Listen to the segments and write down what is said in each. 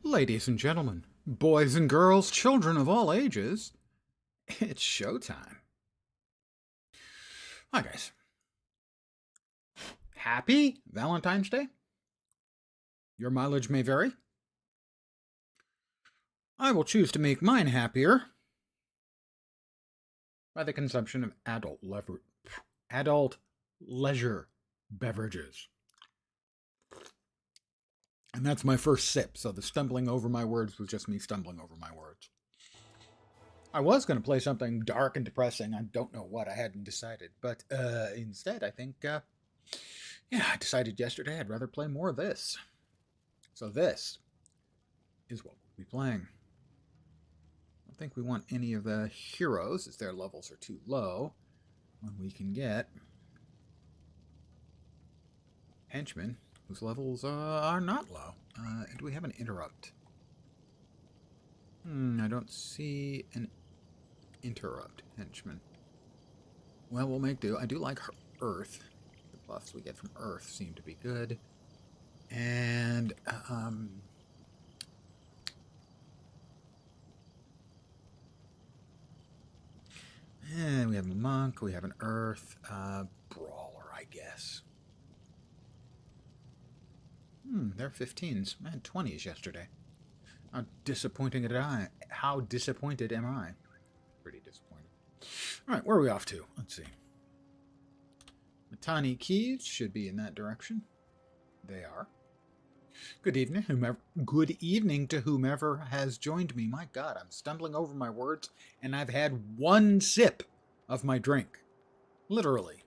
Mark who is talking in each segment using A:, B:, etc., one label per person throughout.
A: Ladies and gentlemen, boys and girls, children of all ages, it's showtime. Hi, guys. Happy Valentine's Day? Your mileage may vary. I will choose to make mine happier by the consumption of adult leisure beverages. And that's my first sip, so the stumbling over my words was just me stumbling over my words. I was going to play something dark and depressing. I don't know what. I hadn't decided. But instead, I think, I decided yesterday I'd rather play more of this. So this is what we'll be playing. I don't think we want any of the heroes, as their levels are too low. When we can get henchmen whose levels are not low. Do we have an interrupt? I don't see an interrupt henchman. Well, we'll make do. I do like Earth. The buffs we get from Earth seem to be good. And, we have a monk, we have an Earth, brawler, I guess. They're 15s. I had 20s yesterday. How disappointed am I? Pretty disappointed. Alright, where are we off to? Let's see. Matani keys should be in that direction. They are. Good evening to whomever has joined me. My God, I'm stumbling over my words, and I've had one sip of my drink. Literally.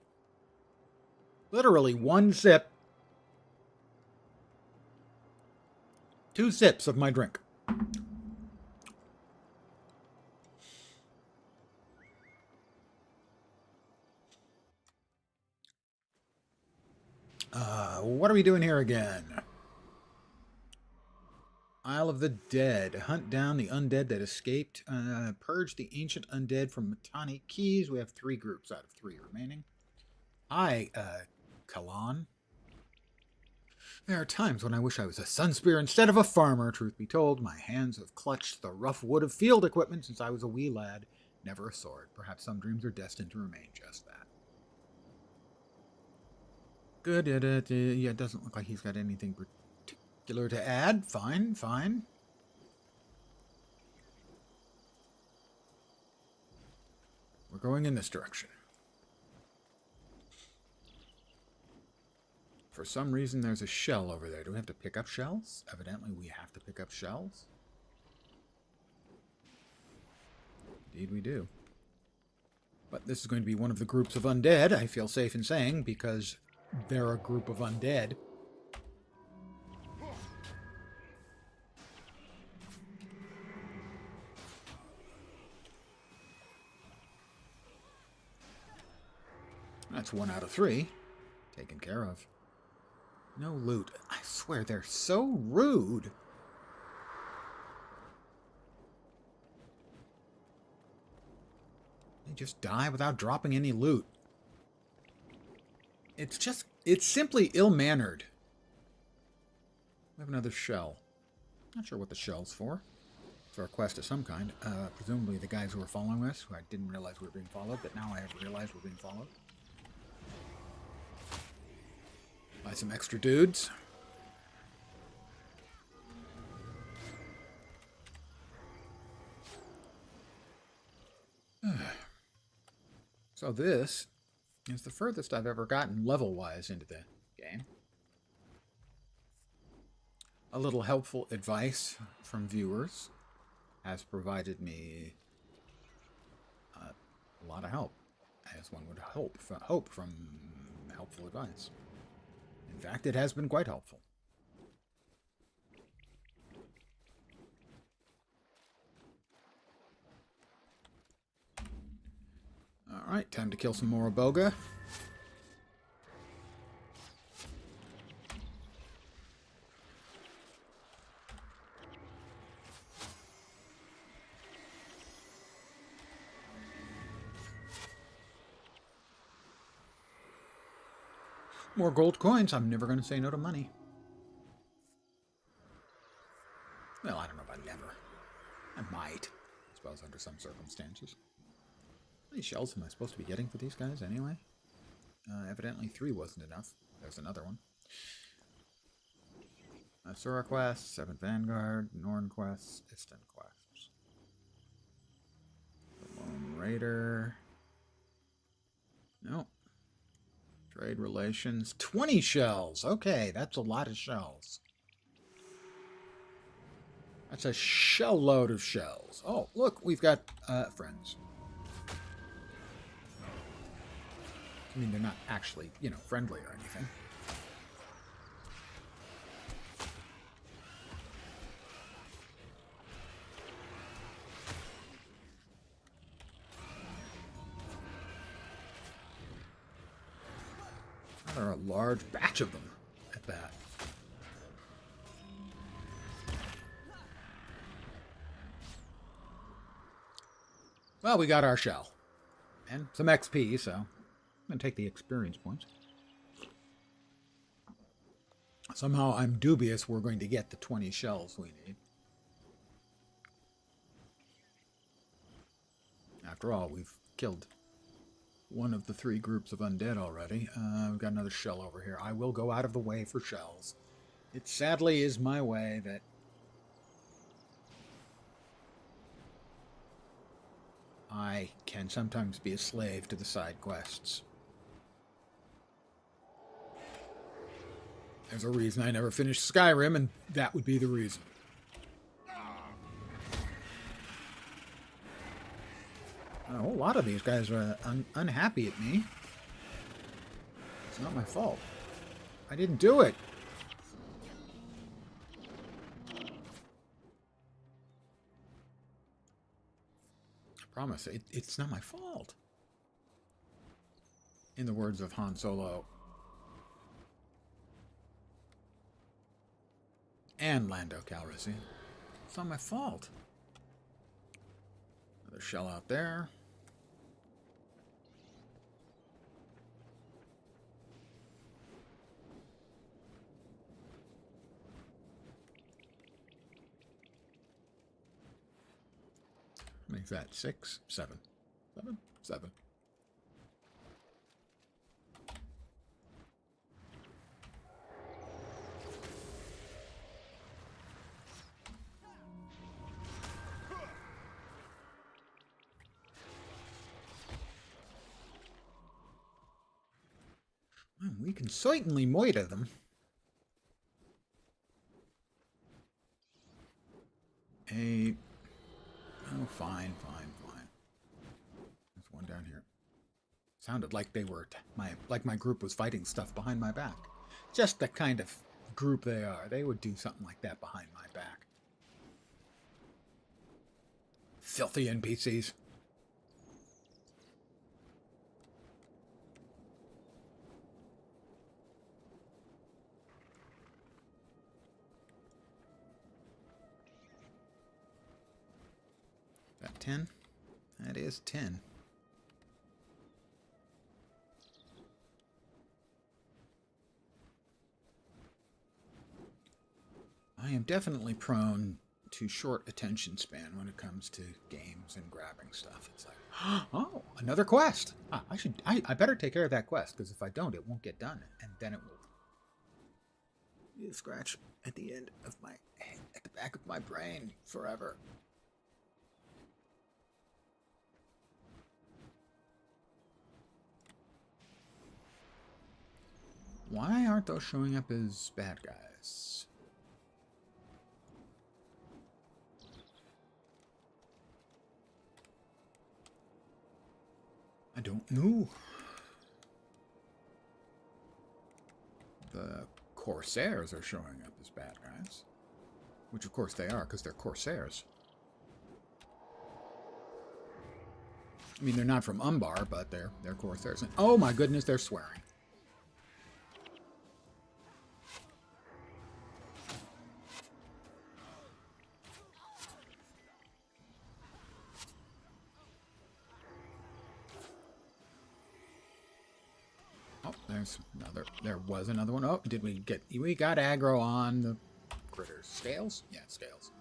A: Literally one sip. 2 sips of my drink. What are we doing here again? Isle of the Dead. Hunt down the undead that escaped. Purge the ancient undead from Matani Keys. We have 3 groups out of 3 remaining. Hi, Kalan. There are times when I wish I was a sunspear instead of a farmer. Truth be told, my hands have clutched the rough wood of field equipment since I was a wee lad. Never a sword. Perhaps some dreams are destined to remain just that. Good. Yeah, it doesn't look like he's got anything particular to add. Fine. We're going in this direction. For some reason, there's a shell over there. Do we have to pick up shells? Evidently, we have to pick up shells. Indeed, we do. But this is going to be one of the groups of undead, I feel safe in saying, because they're a group of undead. That's 1 out of 3. Taken care of. No loot. I swear, they're so rude. They just die without dropping any loot. It's simply ill-mannered. We have another shell. Not sure what the shell's for. For a quest of some kind. Presumably the guys who were following us, who I didn't realize we were being followed, but now I have realized we're being followed. Buy some extra dudes. So this is the furthest I've ever gotten level-wise into the game. A little helpful advice from viewers has provided me a lot of help, as one would hope from helpful advice. In fact, it has been quite helpful. Alright, time to kill some more Aboga. More gold coins. I'm never going to say no to money. Well, How many shells am I supposed to be getting for these guys anyway? Evidently 3 wasn't enough. There's another one. Asura quests, 7th Vanguard, Norn quests, Istan quests. The Lone Raider. Nope. Trade relations. 20 shells! Okay, that's a lot of shells. That's a shell load of shells. Oh, look, we've got friends. I mean, they're not actually, you know, friendly or anything. There are a large batch of them at that. Well, we got our shell. And some XP, so I'm going to take the experience points. Somehow I'm dubious we're going to get the 20 shells we need. After all, we've killed one of the 3 groups of undead already. We've got another shell over here. I will go out of the way for shells. It sadly is my way that I can sometimes be a slave to the side quests. There's a reason I never finished Skyrim, and that would be the reason. A whole lot of these guys are unhappy at me. It's not my fault. I didn't do it. I promise, it's not my fault. In the words of Han Solo and Lando Calrissian, it's not my fault. Another shell out there. Makes that 6, 7, 7, 7. Well, we can certainly moiter them. Oh, fine. There's one down here. Sounded like they were my group was fighting stuff behind my back. Just the kind of group they are. They would do something like that behind my back. Filthy NPCs. Is that 10? That is 10. I am definitely prone to short attention span when it comes to games and grabbing stuff. It's like, oh, another quest. I better take care of that quest, because if I don't, it won't get done, and then it will be a scratch at the end of at the back of my brain forever. Why aren't those showing up as bad guys? I don't know. The Corsairs are showing up as bad guys. Which of course they are, because they're Corsairs. I mean, they're not from Umbar, but they're Corsairs. And, oh my goodness, they're swearing. Oh, there was another one. Oh, we got aggro on the critters. Scales? Yeah, scales.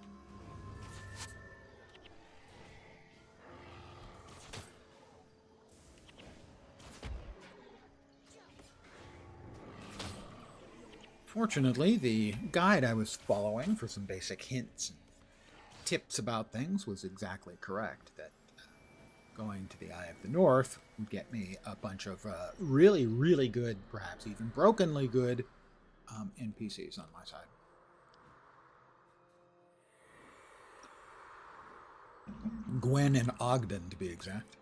A: Fortunately, the guide I was following for some basic hints and tips about things was exactly correct, that going to the Eye of the North would get me a bunch of really, really good, perhaps even brokenly good NPCs on my side. Gwen and Ogden, to be exact.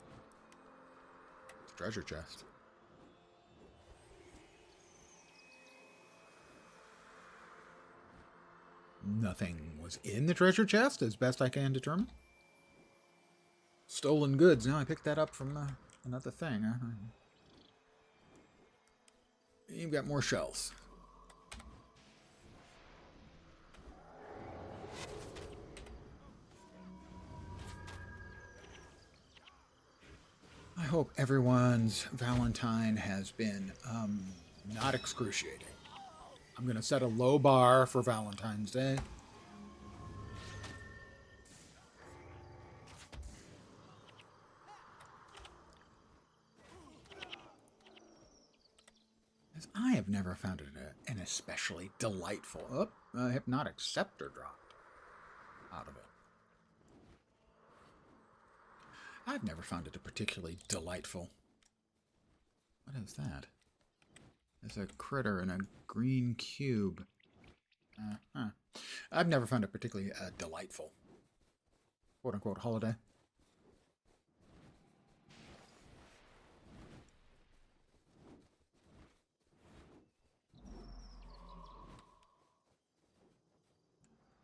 A: Treasure chest. Nothing was in the treasure chest, as best I can determine. Stolen goods. Now I picked that up from another thing. Huh? You've got more shells. I hope everyone's Valentine has been not excruciating. I'm going to set a low bar for Valentine's Day. As I have never found it an especially delightful... hypnotic scepter dropped out of it. I've never found it a particularly delightful... What is that? There's a critter in a green cube. I've never found it particularly delightful. Quote-unquote holiday.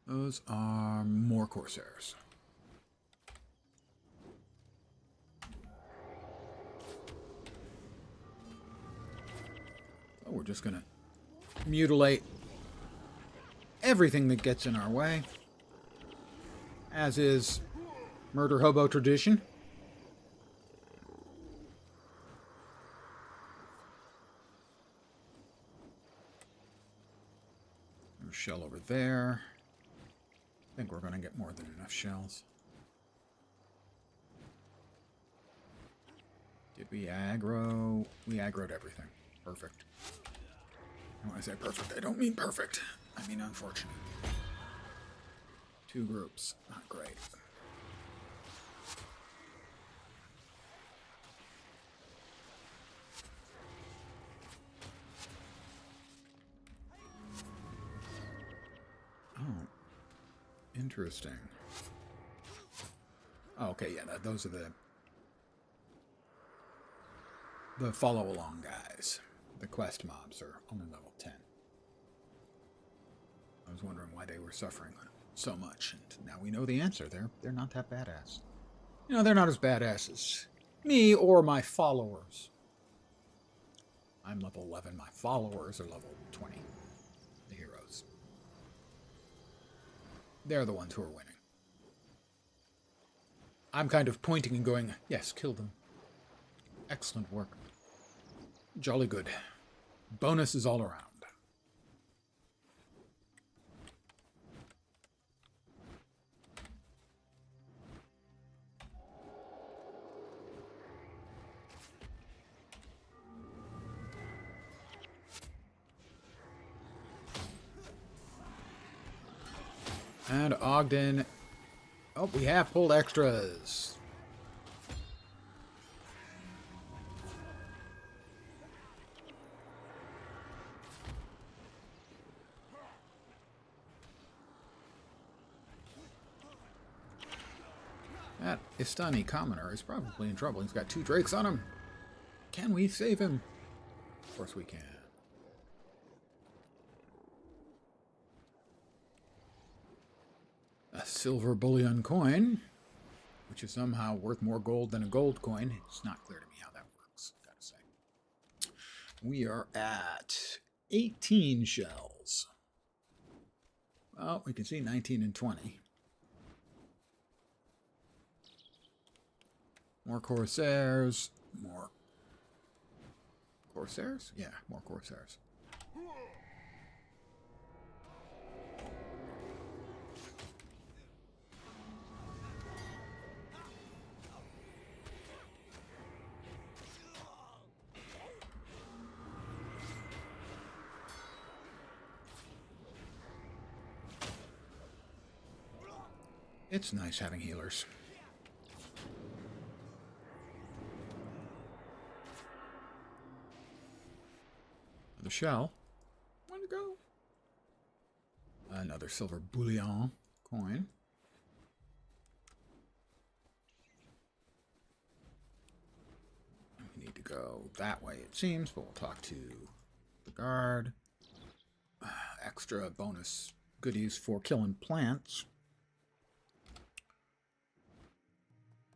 A: Those are more Corsairs. So we're just going to mutilate everything that gets in our way, as is murder hobo tradition. There's a shell over there. I think we're going to get more than enough shells. Did we aggro? We aggroed everything. Perfect. And when I say perfect, I don't mean perfect. I mean unfortunate. Two groups. Not great. Oh. Interesting. Oh, okay, yeah, those are the follow-along guys. The quest mobs are only level 10. I was wondering why they were suffering so much, and now we know the answer. They're not that badass. You know, they're not as badass as me or my followers. I'm level 11. My followers are level 20. The heroes. They're the ones who are winning. I'm kind of pointing and going, yes, kill them. Excellent work. Jolly good. Bonuses all around. And Ogden. Oh, we have pulled extras. That Istani commoner is probably in trouble. He's got 2 drakes on him. Can we save him? Of course we can. A silver bullion coin, which is somehow worth more gold than a gold coin. It's not clear to me how that works, gotta say. We are at 18 shells. Well, we can see 19 and 20. More Corsairs. More Corsairs? Yeah, more Corsairs. It's nice having healers. The shell. Where'd it go? Another silver bullion coin. We need to go that way, it seems, but we'll talk to the guard. Extra bonus goodies for killing plants.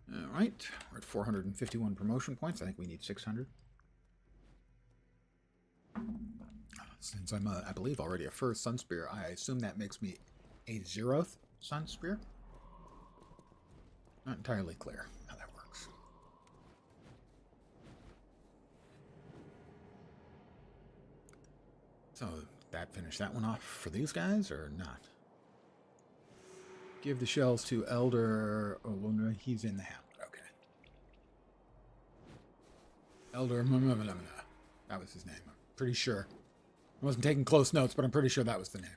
A: Alright, we're at 451 promotion points. I think we need 600. Since I'm, I believe, already a first Sun Spear, I assume that makes me a 0th Sun Spear. Not entirely clear how that works. So, that finish that one off for these guys, or not? Give the shells to Elder... Oh, well, no, he's in the Hamlet. Okay. Elder... That was his name. I'm pretty sure. I wasn't taking close notes, but I'm pretty sure that was the name.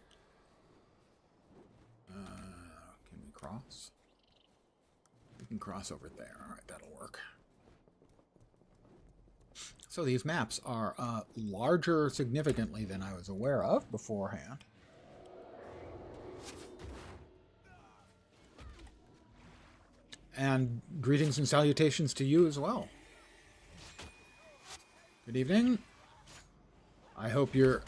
A: Can we cross? We can cross over there. All right, that'll work. So these maps are larger significantly than I was aware of beforehand. And greetings and salutations to you as well. Good evening. I hope your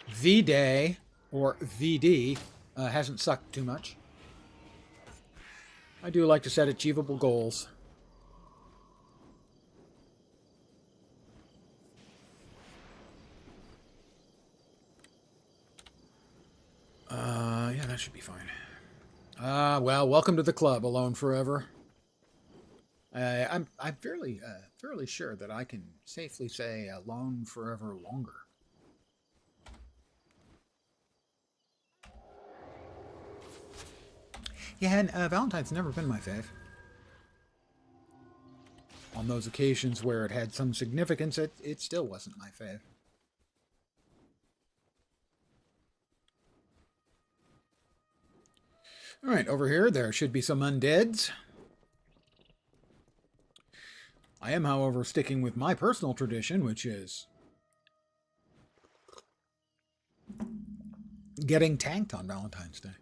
A: V-Day, or VD, hasn't sucked too much. I do like to set achievable goals. Yeah, that should be fine. Well, welcome to the club, Alone Forever. I'm fairly sure that I can safely say Alone Forever longer. Yeah, and Valentine's never been my fave. On those occasions where it had some significance, it still wasn't my fave. All right, over here, there should be some undeads. I am, however, sticking with my personal tradition, which is getting tanked on Valentine's Day.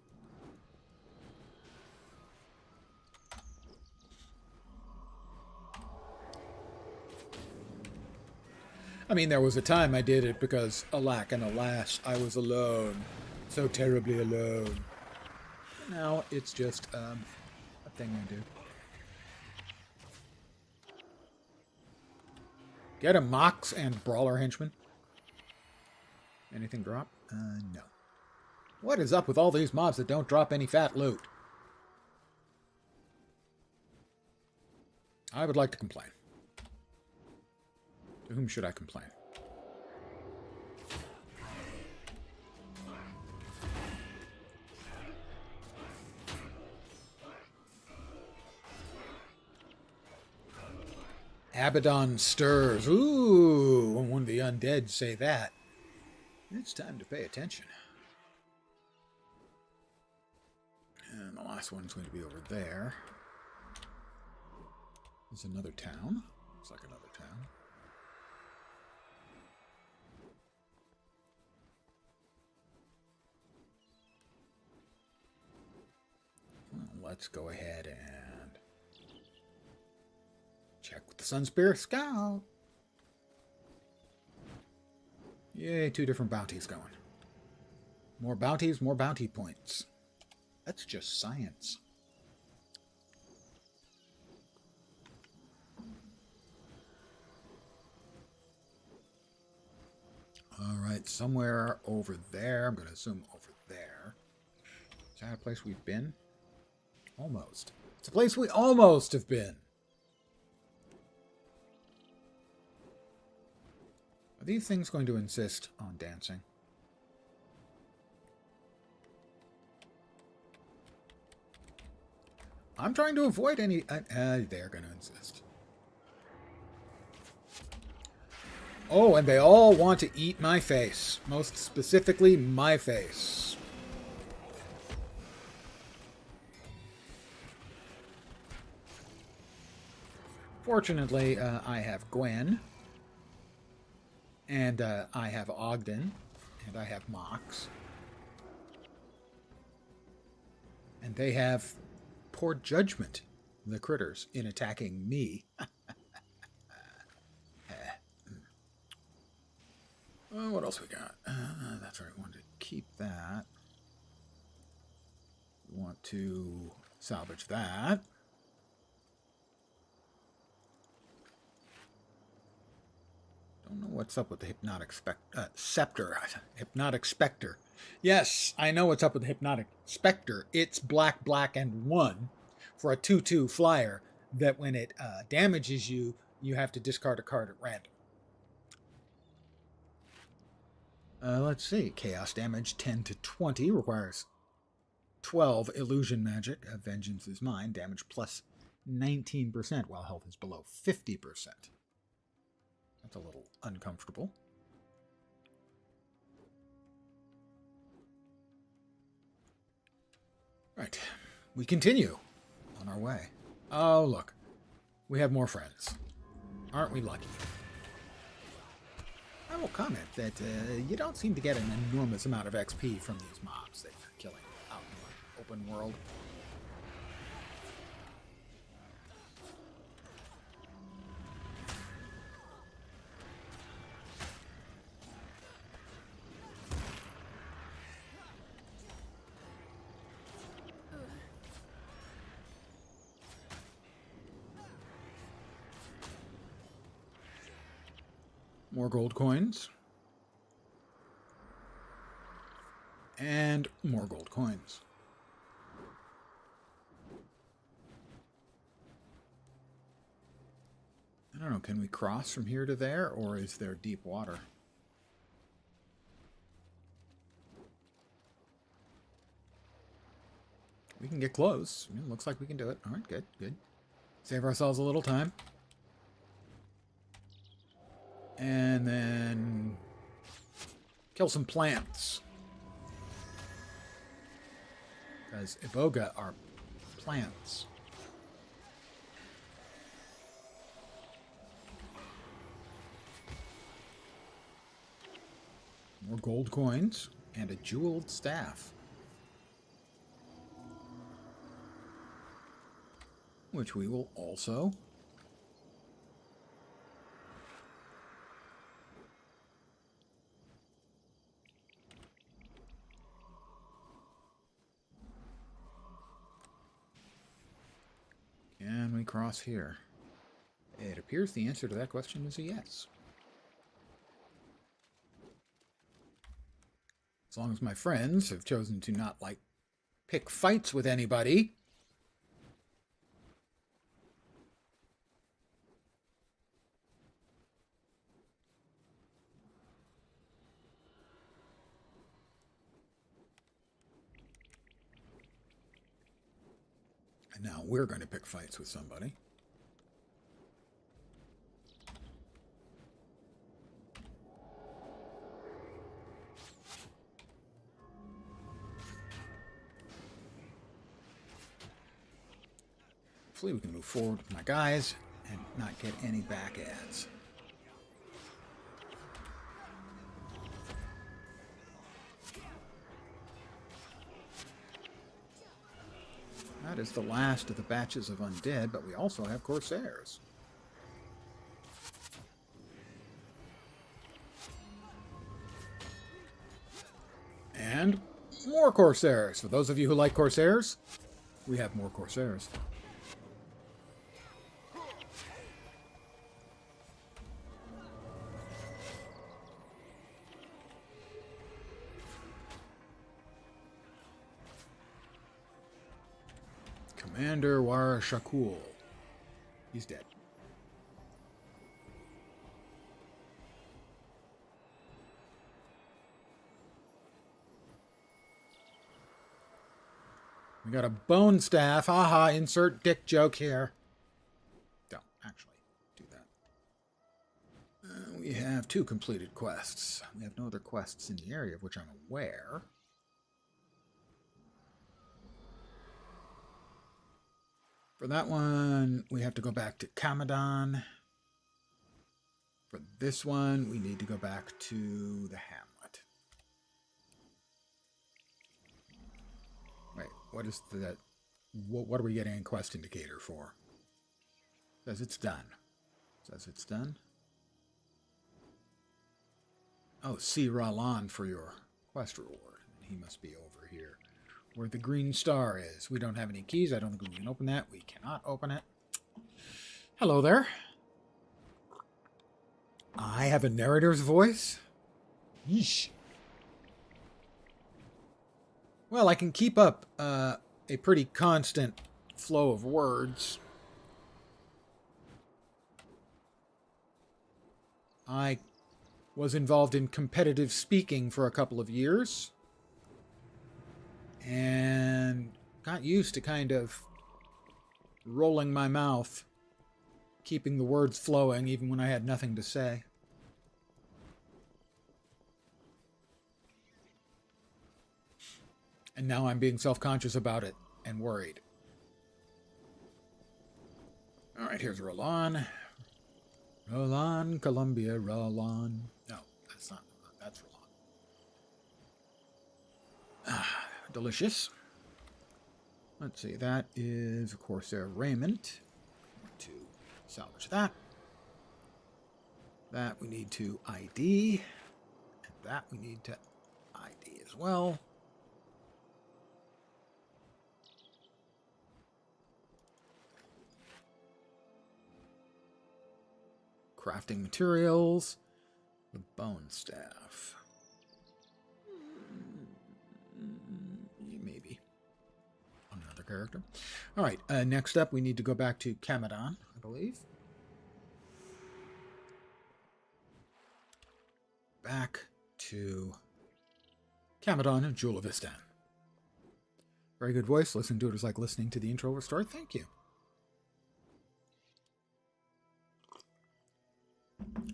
A: I mean, there was a time I did it because, alack and alas, I was alone. So terribly alone. Now it's just a thing I do. Get a Mox and Brawler Henchman. Anything drop? No. What is up with all these mobs that don't drop any fat loot? I would like to complain. To whom should I complain? Abaddon stirs. Ooh, when one of the undead say that, it's time to pay attention. And the last one's going to be over there. There's another town. Looks like another town. Well, let's go ahead and check with the Sun Spear Scout. Yay, 2 different bounties going. More bounties, more bounty points. That's just science. All right, somewhere over there. I'm going to assume over there. Is that a place we've been? Almost. It's a place we almost have been. Are these things going to insist on dancing? I'm trying to avoid any... they're going to insist. Oh, and they all want to eat my face. Most specifically, my face. Fortunately, I have Gwen, and I have Ogden, and I have Mox. And they have poor judgment, the critters, in attacking me. What else we got? That's right, we want to keep that. We want to salvage that. Don't know what's up with the hypnotic scepter. Hypnotic specter. Yes, I know what's up with the hypnotic specter. It's black, black, and 1 for a 2/2 flyer that when it damages you, you have to discard a card at random. Let's see. Chaos damage 10 to 20 requires 12 illusion magic. Vengeance is mine. Damage plus 19% while health is below 50%. That's a little uncomfortable. Right. We continue on our way. Oh, look. We have more friends. Aren't we lucky? I will comment that you don't seem to get an enormous amount of XP from these mobs that you're killing out in the open world. More gold coins. And more gold coins. I don't know, can we cross from here to there, or is there deep water? We can get close. It looks like we can do it. All right, good, good. Save ourselves a little time. And then kill some plants. Because iboga are plants. More gold coins and a jeweled staff. Which we will also can we cross here? It appears the answer to that question is a yes. As long as my friends have chosen to not, like, pick fights with anybody. And now we're going to pick fights with somebody. Hopefully we can move forward with my guys and not get any back ads. That is the last of the batches of undead, but we also have Corsairs. And more Corsairs. For those of you who like Corsairs, we have more Corsairs. Commander Wara Shakul. He's dead. We got a bone staff. Haha, insert dick joke here. Don't actually do that. We have 2 completed quests. We have no other quests in the area of which I'm aware. For that one, we have to go back to Camadon. For this one, we need to go back to the hamlet. Wait, what is that? What are we getting a quest indicator for? Says it's done. Says it's done. Oh, see Ralan for your quest reward. He must be over here where the green star is. We don't have any keys. I don't think we can open that. We cannot open it. Hello there. I have a narrator's voice? Yeesh. Well, I can keep up a pretty constant flow of words. I was involved in competitive speaking for a couple of years and got used to kind of rolling my mouth, keeping the words flowing even when I had nothing to say. And now I'm being self-conscious about it and worried. All right, here's Roland. Roland, Columbia, Roland. No, that's not. That's Roland. Delicious. Let's see. That is, of course, their raiment. To salvage that. That we need to ID. And that we need to ID as well. Crafting materials. The bone staff. Maybe. On another character. Alright, next up we need to go back to Camadon, I believe. Back to Camadon and Jewel of Istan. Very good voice. Listen to it is like listening to the intro of a story. Thank you.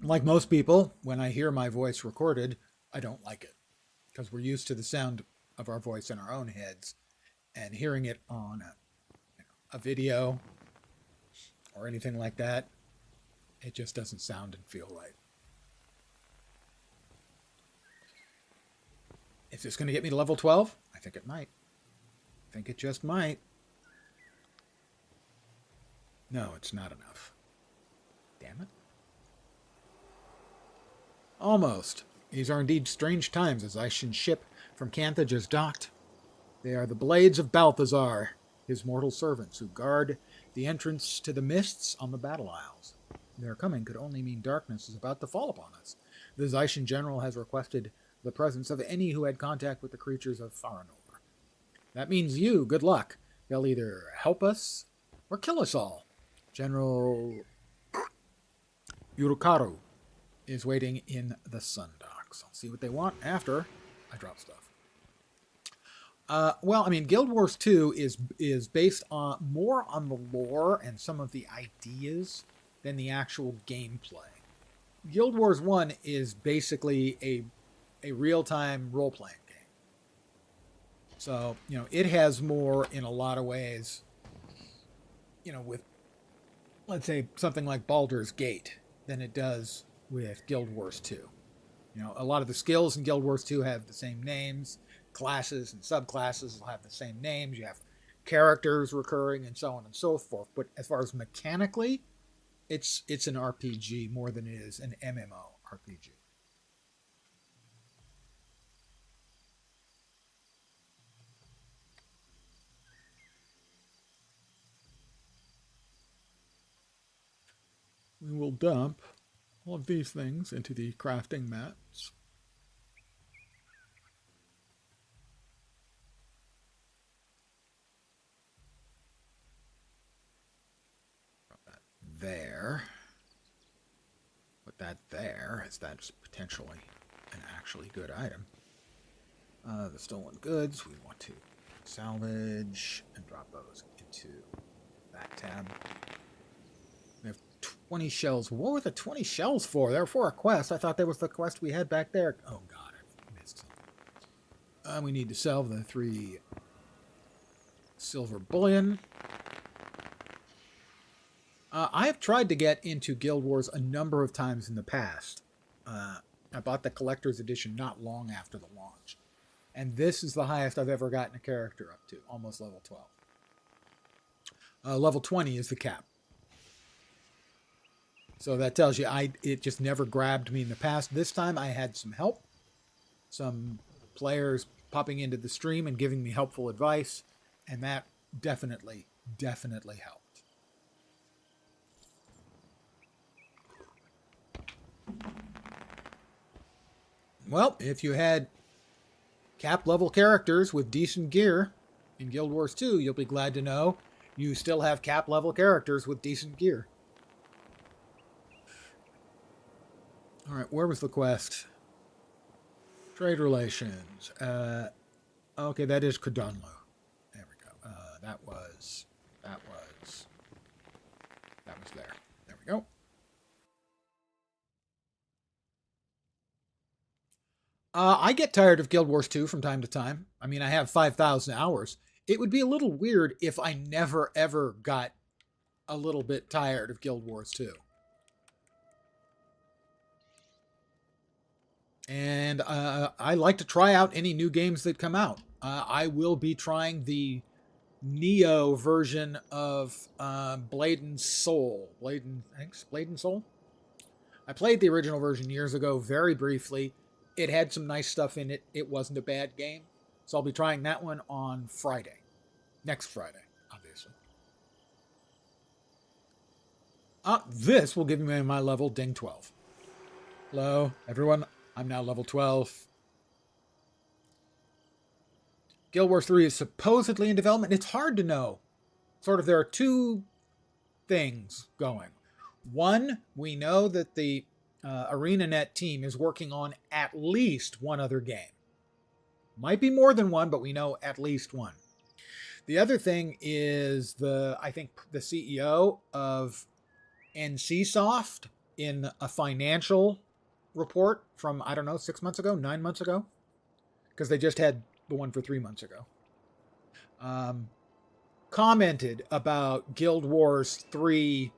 A: Like most people, when I hear my voice recorded, I don't like it. Because we're used to the sound of our voice in our own heads. And hearing it on a video or anything like that, it just doesn't sound and feel right. Is this going to get me to level 12? I think it might. I think it just might. No, it's not enough. Damn it. Almost. These are indeed strange times as Ishin's ship from Cantha just docked. They are the blades of Balthazar, his mortal servants, who guard the entrance to the mists on the battle isles. Their coming could only mean darkness is about to fall upon us. The Zaishin general has requested the presence of any who had contact with the creatures of Faranor. That means you. Good luck. They'll either help us or kill us all. General Yurukaru is waiting in the sun docks. I'll see what they want after I drop stuff. Well, I mean, Guild Wars 2 is based on more on the lore and some of the ideas than the actual gameplay. Guild Wars 1 is basically a real-time role-playing game. So, it has more in a lot of ways, with, let's say, something like Baldur's Gate than it does with Guild Wars 2. A lot of the skills in Guild Wars 2 have the same names. Classes and subclasses will have the same names. You have characters recurring and so on and so forth. But as far as mechanically, it's an RPG more than it is an MMO RPG. We will dump all of these things into the crafting mats. There. Put that there, as that's potentially an actually good item. The stolen goods, we want to salvage and drop those into that tab. We have 20 shells. What were the 20 shells for? They're for a quest. I thought that was the quest we had back there. Oh, God, I missed something. We need to sell the 3 silver bullion. I have tried to get into Guild Wars a number of times in the past. I bought the collector's edition not long after the launch. And this is the highest I've ever gotten a character up to, almost level 12. Level 20 is the cap. So that tells you it just never grabbed me in the past. This time I had some help. Some players popping into the stream and giving me helpful advice. And that definitely helped. Well, if you had cap level characters with decent gear in Guild Wars 2, you'll be glad to know you still have cap level characters with decent gear. Alright, where was the quest? Trade relations. Okay, that is Kodonlu. There we go. That was there. There we go. I get tired of Guild Wars 2 from time to time. I mean, I have 5,000 hours. It would be a little weird if I never, ever got a little bit tired of Guild Wars 2. And I like to try out any new games that come out. I will be trying the Neo version of Blade & Soul. Blade & Soul? I played the original version years ago, very briefly. It had some nice stuff in it. It wasn't a bad game. So I'll be trying that one on Friday. Next Friday, obviously. This will give me my level ding 12. Hello, everyone. I'm now level 12. Guild Wars 3 is supposedly in development. It's hard to know. There are two things going. One, we know that the ArenaNet team is working on at least one other game. Might be more than one, but we know at least one. The other thing is I think the CEO of NCSoft in a financial report from, 6 months ago, 9 months ago, because they just had the one for 3 months ago, commented about Guild Wars 3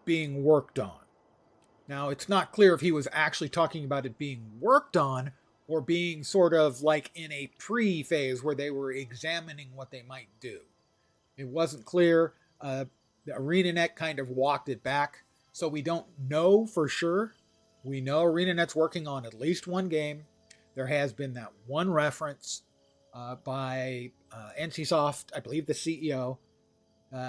A: being worked on. Now, it's not clear if he was actually talking about it being worked on or being sort of like in a pre-phase where they were examining what they might do. It wasn't clear. The ArenaNet kind of walked it back, so we don't know for sure. We know ArenaNet's working on at least one game. There has been that one reference by NCSoft, I believe the CEO,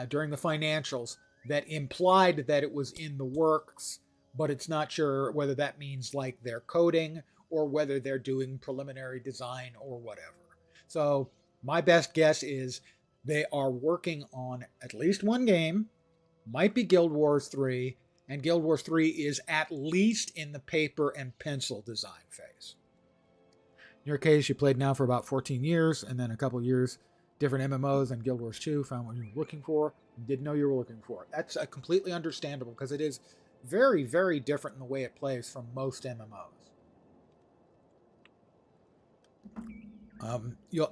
A: during the financials that implied that it was in the works, but it's not sure whether that means like they're coding or whether they're doing preliminary design or whatever. So my best guess is they are working on at least one game, might be Guild Wars 3, and Guild Wars 3 is at least in the paper and pencil design phase. In your case, you played now for about 14 years, and then a couple years, different MMOs, and Guild Wars 2, found what you were looking for, didn't know you were looking for. That's completely understandable, because it is very, very different in the way it plays from most MMOs.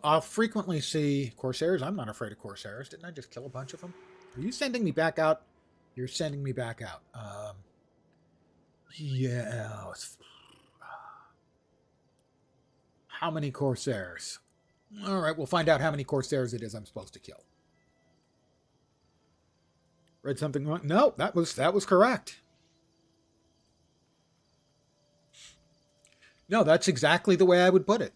A: I'll frequently see Corsairs. I'm not afraid of Corsairs. Didn't I just kill a bunch of them? Are you sending me back out? You're sending me back out. Yeah. How many Corsairs? All right, we'll find out how many Corsairs it is I'm supposed to kill. Read something wrong? No, that was correct. No, that's exactly the way I would put it.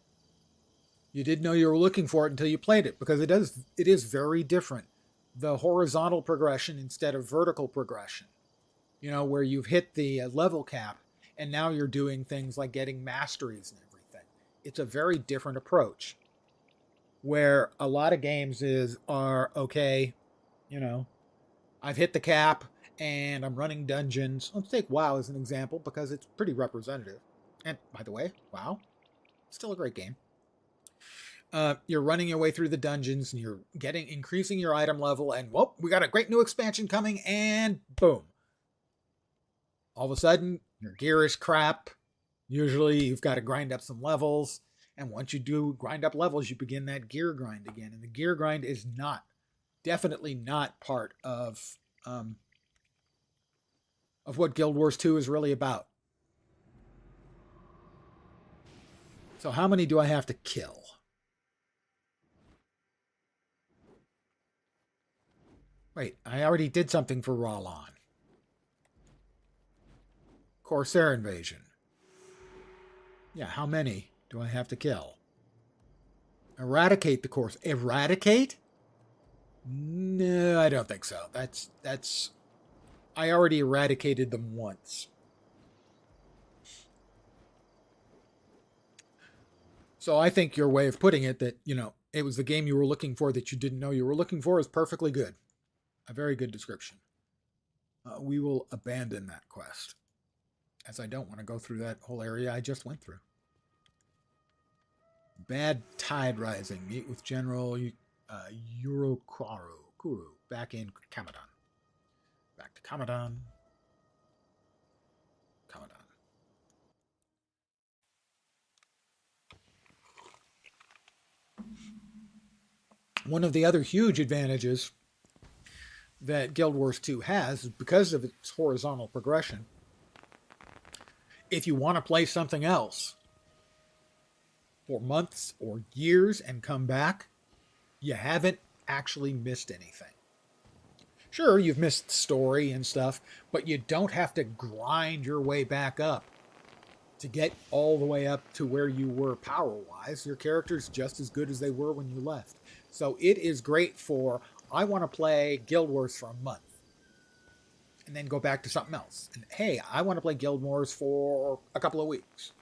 A: You didn't know you were looking for it until you played it, because it is very different. The horizontal progression instead of vertical progression. You know, where you've hit the level cap, and now you're doing things like getting masteries and everything. It's a very different approach. Where a lot of games are okay, you know, I've hit the cap and I'm running dungeons. Let's take WoW as an example because it's pretty representative. And by the way, WoW, still a great game. You're running your way through the dungeons and you're increasing your item level, and whoop, we got a great new expansion coming, and boom. All of a sudden, your gear is crap. Usually you've got to grind up some levels. And once you do grind up levels, you begin that gear grind again. And the gear grind is definitely not part of of what Guild Wars 2 is really about. So how many do I have to kill? Wait, I already did something for Rawlon. Corsair invasion. Yeah, how many do I have to kill? Eradicate the course. Eradicate? No, I don't think so. That's I already eradicated them once. So I think your way of putting it, that, it was the game you were looking for that you didn't know you were looking for, is perfectly good. A very good description. We will abandon that quest, as I don't want to go through that whole area I just went through. Bad Tide Rising. Meet with General Kuru back in Kamadan. Back to Kamadan. One of the other huge advantages that Guild Wars 2 has is because of its horizontal progression. If you want to play something else for months or years and come back, you haven't actually missed anything. Sure, you've missed story and stuff, but you don't have to grind your way back up to get all the way up to where you were power-wise. Your character's just as good as they were when you left. So it is great for, I want to play Guild Wars for a month and then go back to something else. And hey, I want to play Guild Wars for a couple of weeks.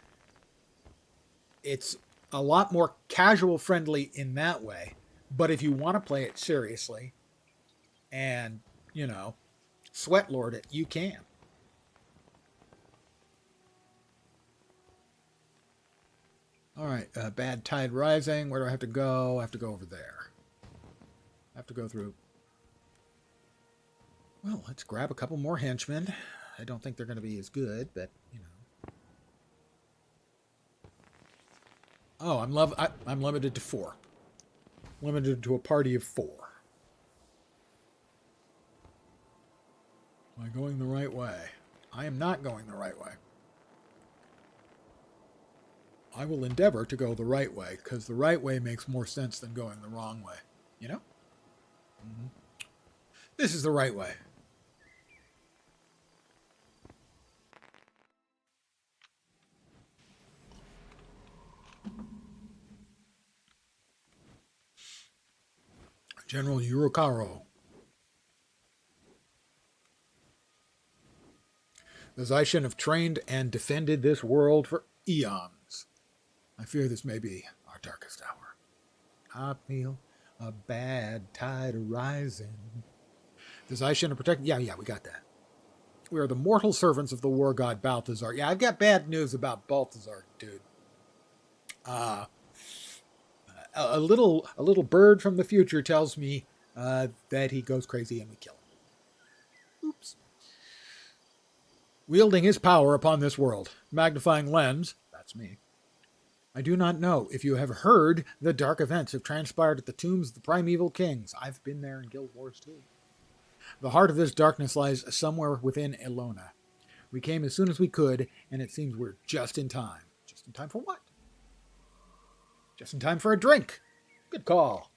A: It's a lot more casual friendly in that way. But if you want to play it seriously and, sweat lord it, you can. All right, Bad Tide Rising. Where do I have to go? I have to go over there. I have to go through. Well, let's grab a couple more henchmen. I don't think they're going to be as good, but, Oh, I'm limited to 4. Limited to a party of 4. Am I going the right way? I am not going the right way. I will endeavor to go the right way, because the right way makes more sense than going the wrong way. Mm-hmm. This is the right way. General Yurokaro. The Zaishin have trained and defended this world for eons. I fear this may be our darkest hour. I feel a bad tide arising. The Zaishin are protected. Yeah, we got that. We are the mortal servants of the war god Balthazar. Yeah, I've got bad news about Balthazar, dude. A little bird from the future tells me that he goes crazy and we kill him. Oops. Wielding his power upon this world. Magnifying lens. That's me. I do not know if you have heard the dark events have transpired at the tombs of the primeval kings. I've been there in Guild Wars 2. The heart of this darkness lies somewhere within Elona. We came as soon as we could, and it seems we're just in time. Just in time for what? Just in time for a drink. Good call.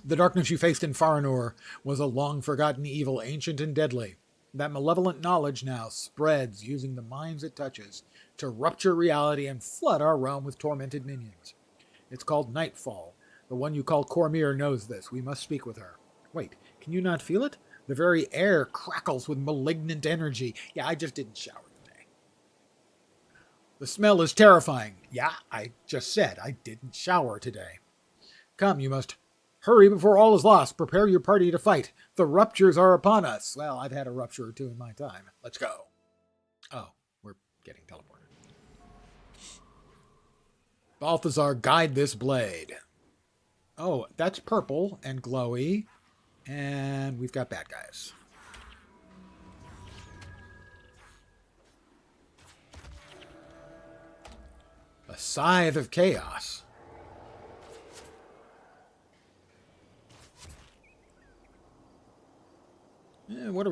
A: The darkness you faced in Faranur was a long-forgotten evil, ancient and deadly. That malevolent knowledge now spreads, using the minds it touches, to rupture reality and flood our realm with tormented minions. It's called Nightfall. The one you call Cormir knows this. We must speak with her. Wait, can you not feel it? The very air crackles with malignant energy. Yeah, I just didn't shower today. The smell is terrifying. Yeah, I just said I didn't shower today. Come, you must hurry before all is lost. Prepare your party to fight. The ruptures are upon us. Well, I've had a rupture or two in my time. Let's go. Oh, we're getting teleported. Balthazar, guide this blade. Oh, that's purple and glowy. And we've got bad guys. A scythe of chaos.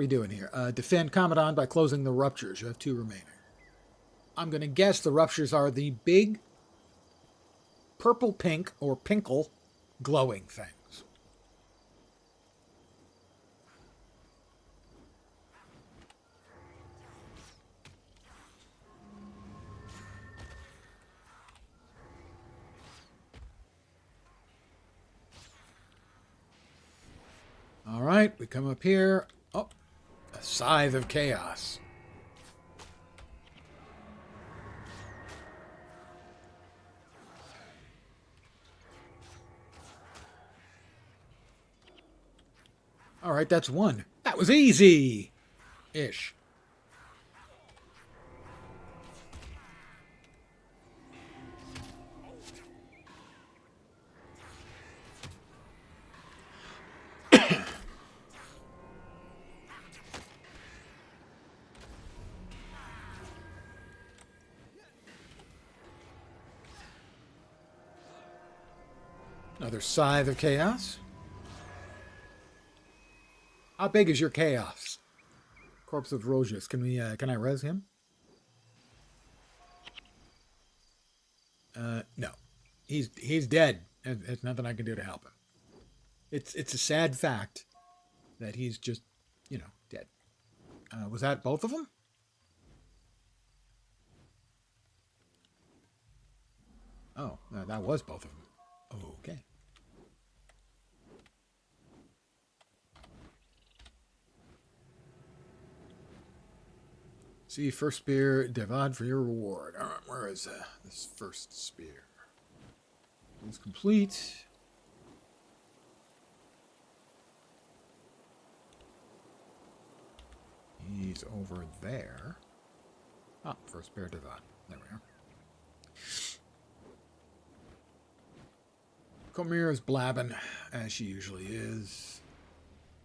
A: we doing here? Defend Commandant by closing the ruptures. You have 2 remaining. I'm going to guess the ruptures are the big purple pink or pinkle glowing things. All right, we come up here. Oh, a scythe of chaos. All right, that's 1. That was easy-ish. Another scythe of chaos. How big is your chaos? Corpse of Rosius. Can I res him? No. He's dead. There's nothing I can do to help him. It's a sad fact that he's just, dead. Was that both of them? Oh, that was both of them. Okay. See, first spear, Devad for your reward. All right, where is this first spear? It's complete. He's over there. Ah, first spear, Devad. There we are. Cormyr is blabbing, as she usually is.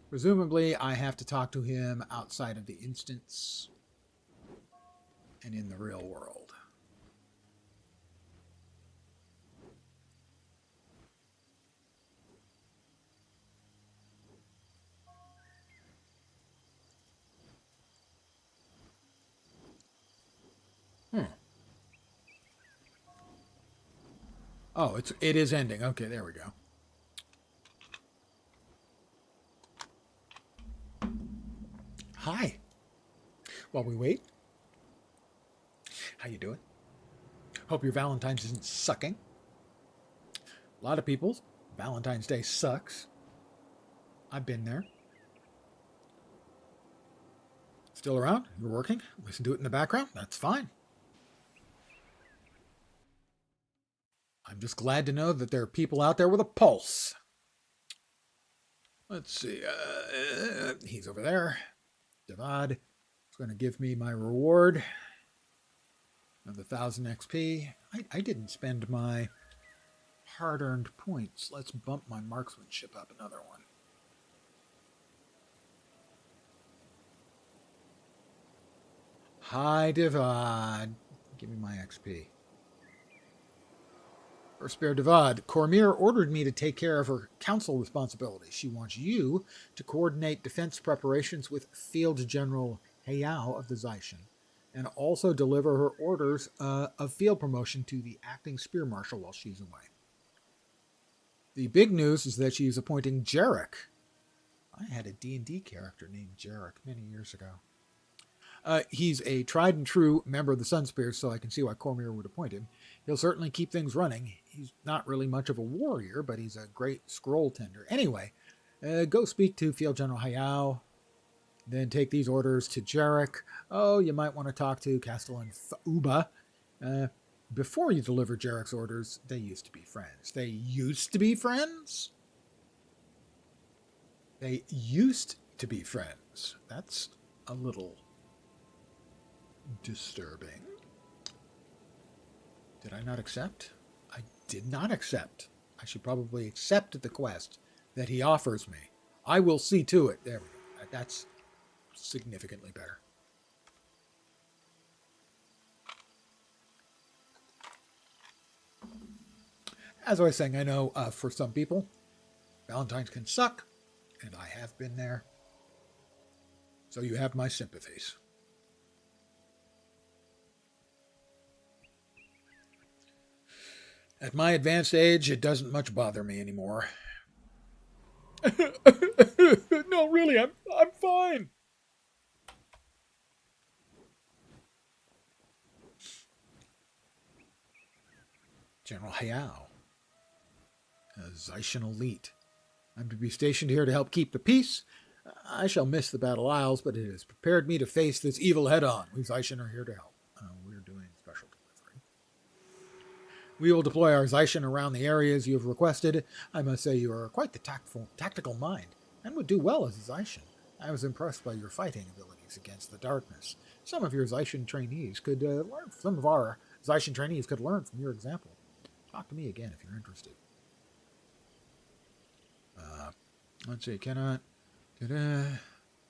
A: Presumably, I have to talk to him outside of the instance and in the real world. Oh, it is ending. Okay, there we go. Hi. While we wait, how you doing? Hope your Valentine's isn't sucking. A lot of people's Valentine's Day sucks. I've been there. Still around? You're working? Listen to it in the background? That's fine. I'm just glad to know that there are people out there with a pulse. Let's see. He's over there. Devad is going to give me my reward of 1,000 XP. I didn't spend my hard-earned points. Let's bump my marksmanship up another one. Hi, Devad. Give me my XP. First Spear Devad. Cormyr ordered me to take care of her council responsibilities. She wants you to coordinate defense preparations with Field General Hayao of the Zaishan, and also deliver her orders of field promotion to the acting Spear Marshal while she's away. The big news is that she's appointing Jarek. I had a D&D character named Jarek many years ago. He's a tried and true member of the Sunspears, so I can see why Cormyr would appoint him. He'll certainly keep things running. He's not really much of a warrior, but he's a great scroll tender. Anyway, go speak to Field General Hayao, then take these orders to Jarek. Oh, you might want to talk to Castellan Uba. Before you deliver Jarek's orders, they used to be friends. They used to be friends? They used to be friends. That's a little disturbing. Did I not accept? I did not accept. I should probably accept the quest that he offers me. I will see to it. There we go. That's significantly better. As I was saying, I know for some people, Valentine's can suck, and I have been there. So you have my sympathies. At my advanced age, it doesn't much bother me anymore. No, really, I'm fine. General Hayao, a Zaishan elite. I'm to be stationed here to help keep the peace. I shall miss the Battle Isles, but it has prepared me to face this evil head-on. We Zaishan are here to help. We're doing special delivery. We will deploy our Zaishan around the areas you have requested. I must say you are quite the tactical mind, and would do well as a Zaishan. I was impressed by your fighting abilities against the darkness. Some of our Zaishan trainees could learn from your example. Talk to me again if you're interested. Let's see, cannot. The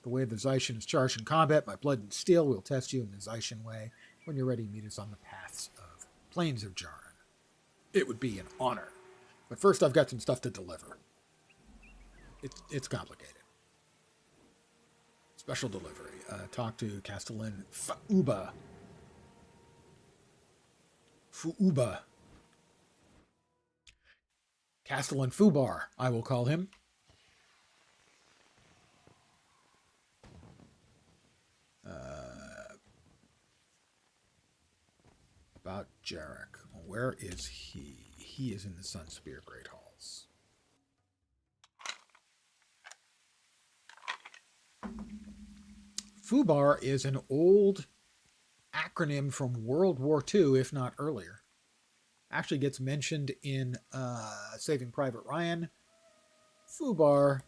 A: way the Zaishan is charged in combat, my blood and steel will test you in the Zaishan way. When you're ready, meet us on the paths of Plains of Jaren. It would be an honor. But first, I've got some stuff to deliver. It's complicated. Special delivery. Talk to Castellan Fuuba. Castellan Fubar, I will call him. About Jarek. Where is he? He is in the Sunspear Great Halls. Fubar is an old acronym from World War II, if not earlier. Actually gets mentioned in Saving Private Ryan. Fubar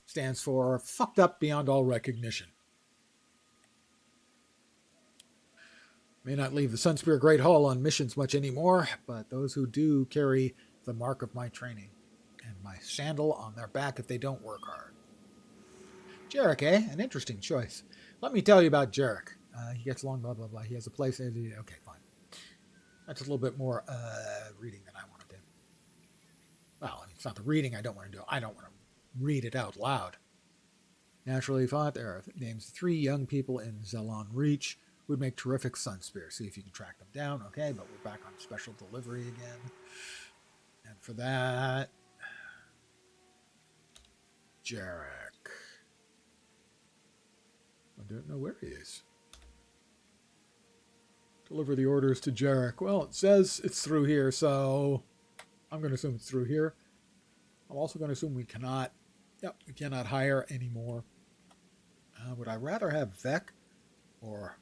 A: stands for fucked up beyond all recognition. May not leave the Sunspear Great Hall on missions much anymore, but those who do carry the mark of my training and my sandal on their back if they don't work hard. Jarek, eh? An interesting choice. Let me tell you about Jarek. He gets along, blah, blah, blah. He has a place. Okay, fine. That's a little bit more reading than I want to do. Well, it's not the reading I don't want to do. I don't want to read it out loud. Naturally thought there are names 3 young people in Zelon Reach would make terrific Sunspear. See if you can track them down. Okay, but we're back on special delivery again. And for that, Jarek. I don't know where he is. Deliver the orders to Jarek. Well, it says it's through here, so I'm going to assume it's through here. I'm also going to assume we cannot hire anymore. Would I rather have Vec or...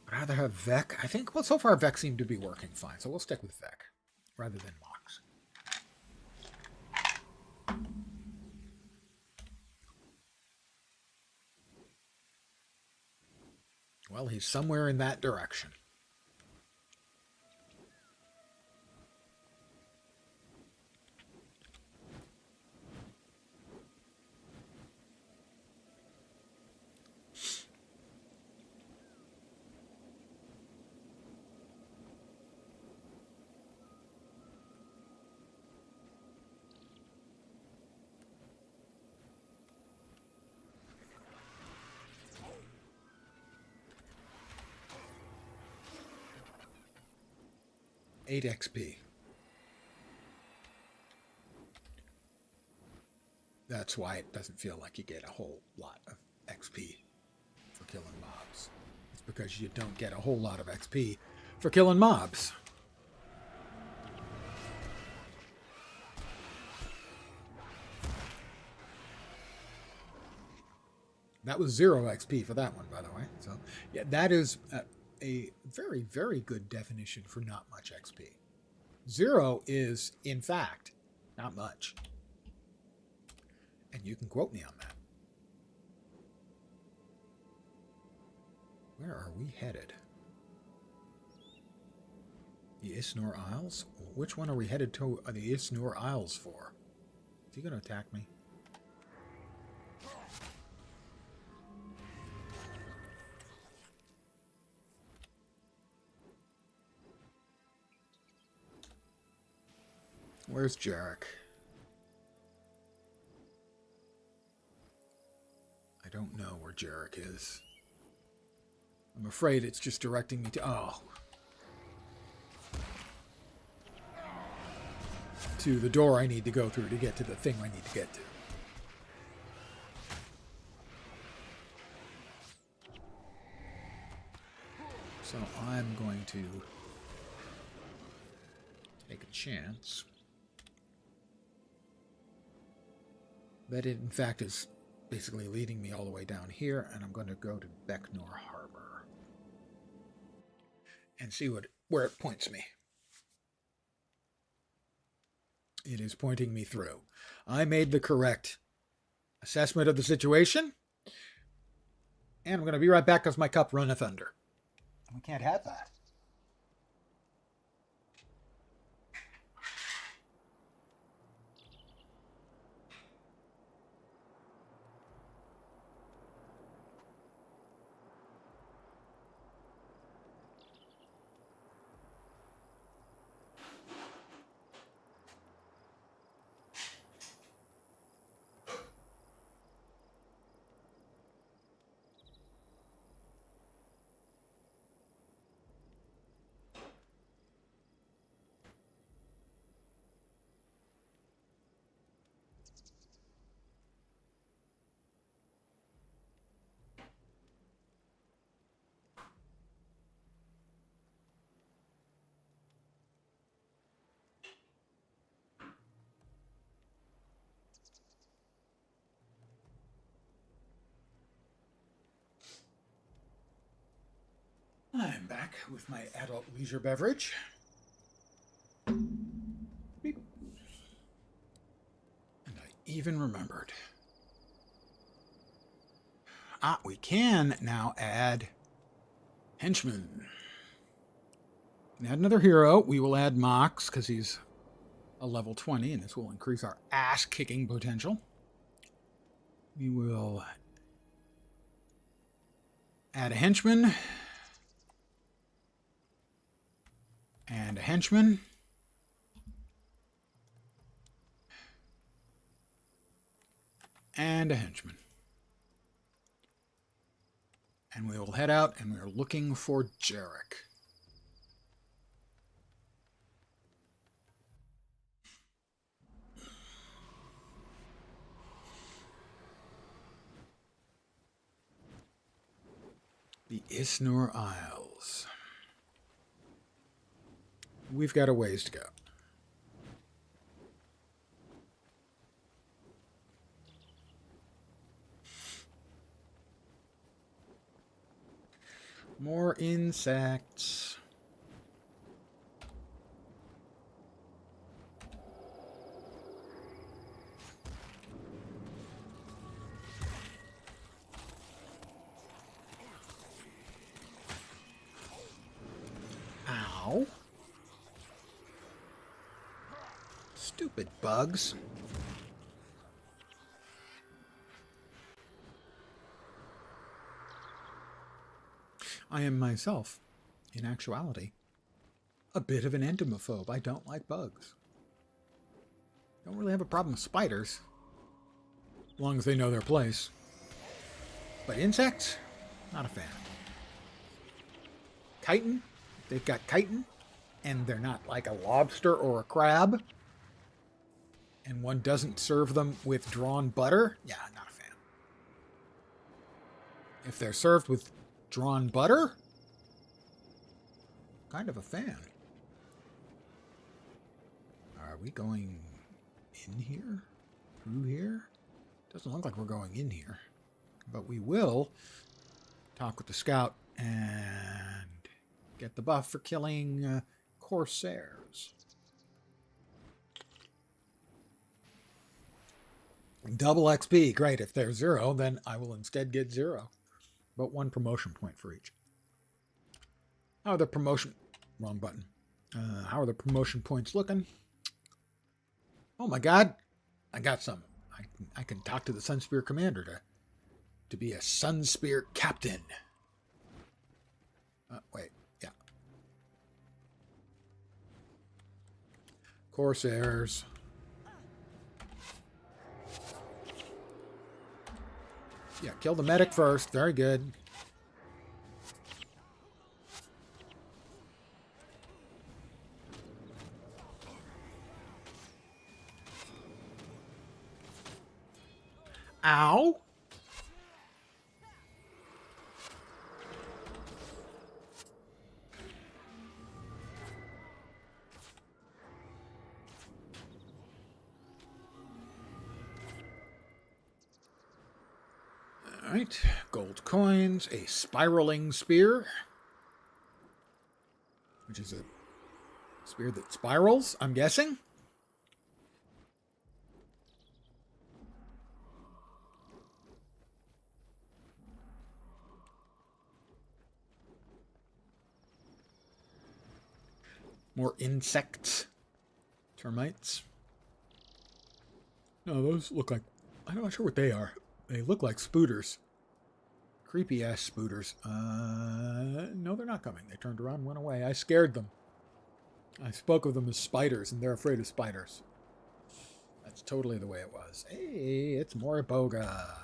A: I'd rather have Vec. I think, well, so far Vec seemed to be working fine, so we'll stick with Vec rather than Mox. Well, he's somewhere in that direction. Eight XP. That's why it doesn't feel like you get a whole lot of XP for killing mobs. It's because you don't get a whole lot of XP for killing mobs. That was 0 XP for that one, by the way. So, yeah, that is a very, very good definition for not much XP. 0 is, in fact, not much. And you can quote me on that. Where are we headed? The Isnor Isles? Which one are we headed to the Isnor Isles for? Is he going to attack me? Where's Jarek? don't know where Jarek is. I'm afraid it's just directing me to... Oh. To the door I need to go through to get to the thing I need to get to. So I'm going to take a chance that it in fact is basically leading me all the way down here, and I'm going to go to Becknor Harbor and see where it points me. It is pointing me through. I made the correct assessment of the situation, and I'm going to be right back because my cup runneth under. We can't have that. I'm back with my adult leisure beverage. Beep. And I even remembered. We can now add henchman. Add another hero. We will add Mox because he's a level 20, and this will increase our ass-kicking potential. We will add a henchman. And a henchman. And a henchman. And we will head out, and we are looking for Jarek. The Isnor Isles. We've got a ways to go. More insects. Ow. Stupid bugs. I am myself, in actuality, a bit of an entomophobe. I don't like bugs. Don't really have a problem with spiders, as long as they know their place. But insects, not a fan. Chitin, they've got chitin, and they're not like a lobster or a crab, and one doesn't serve them with drawn butter, yeah, not a fan. If they're served with drawn butter, kind of a fan. Are we going in here? Through here? Doesn't look like we're going in here. But we will talk with the scout and get the buff for killing corsairs. Double XP, great. If they're 0, then I will instead get 0. But 1 promotion point for each. How are the promotion... Wrong button. How are the promotion points looking? Oh my god. I got some. I can talk to the Sunspear commander to be a Sunspear captain. Wait. Yeah. Corsairs. Yeah, kill the medic first. Very good. Ow! Alright, gold coins, a spiraling spear, which is a spear that spirals, I'm guessing. More insects. Termites. No, those look like... I'm not sure what they are. They look like spooters. Creepy-ass spooters. No, they're not coming. They turned around and went away. I scared them. I spoke of them as spiders, and they're afraid of spiders. That's totally the way it was. Hey, it's Moriboga.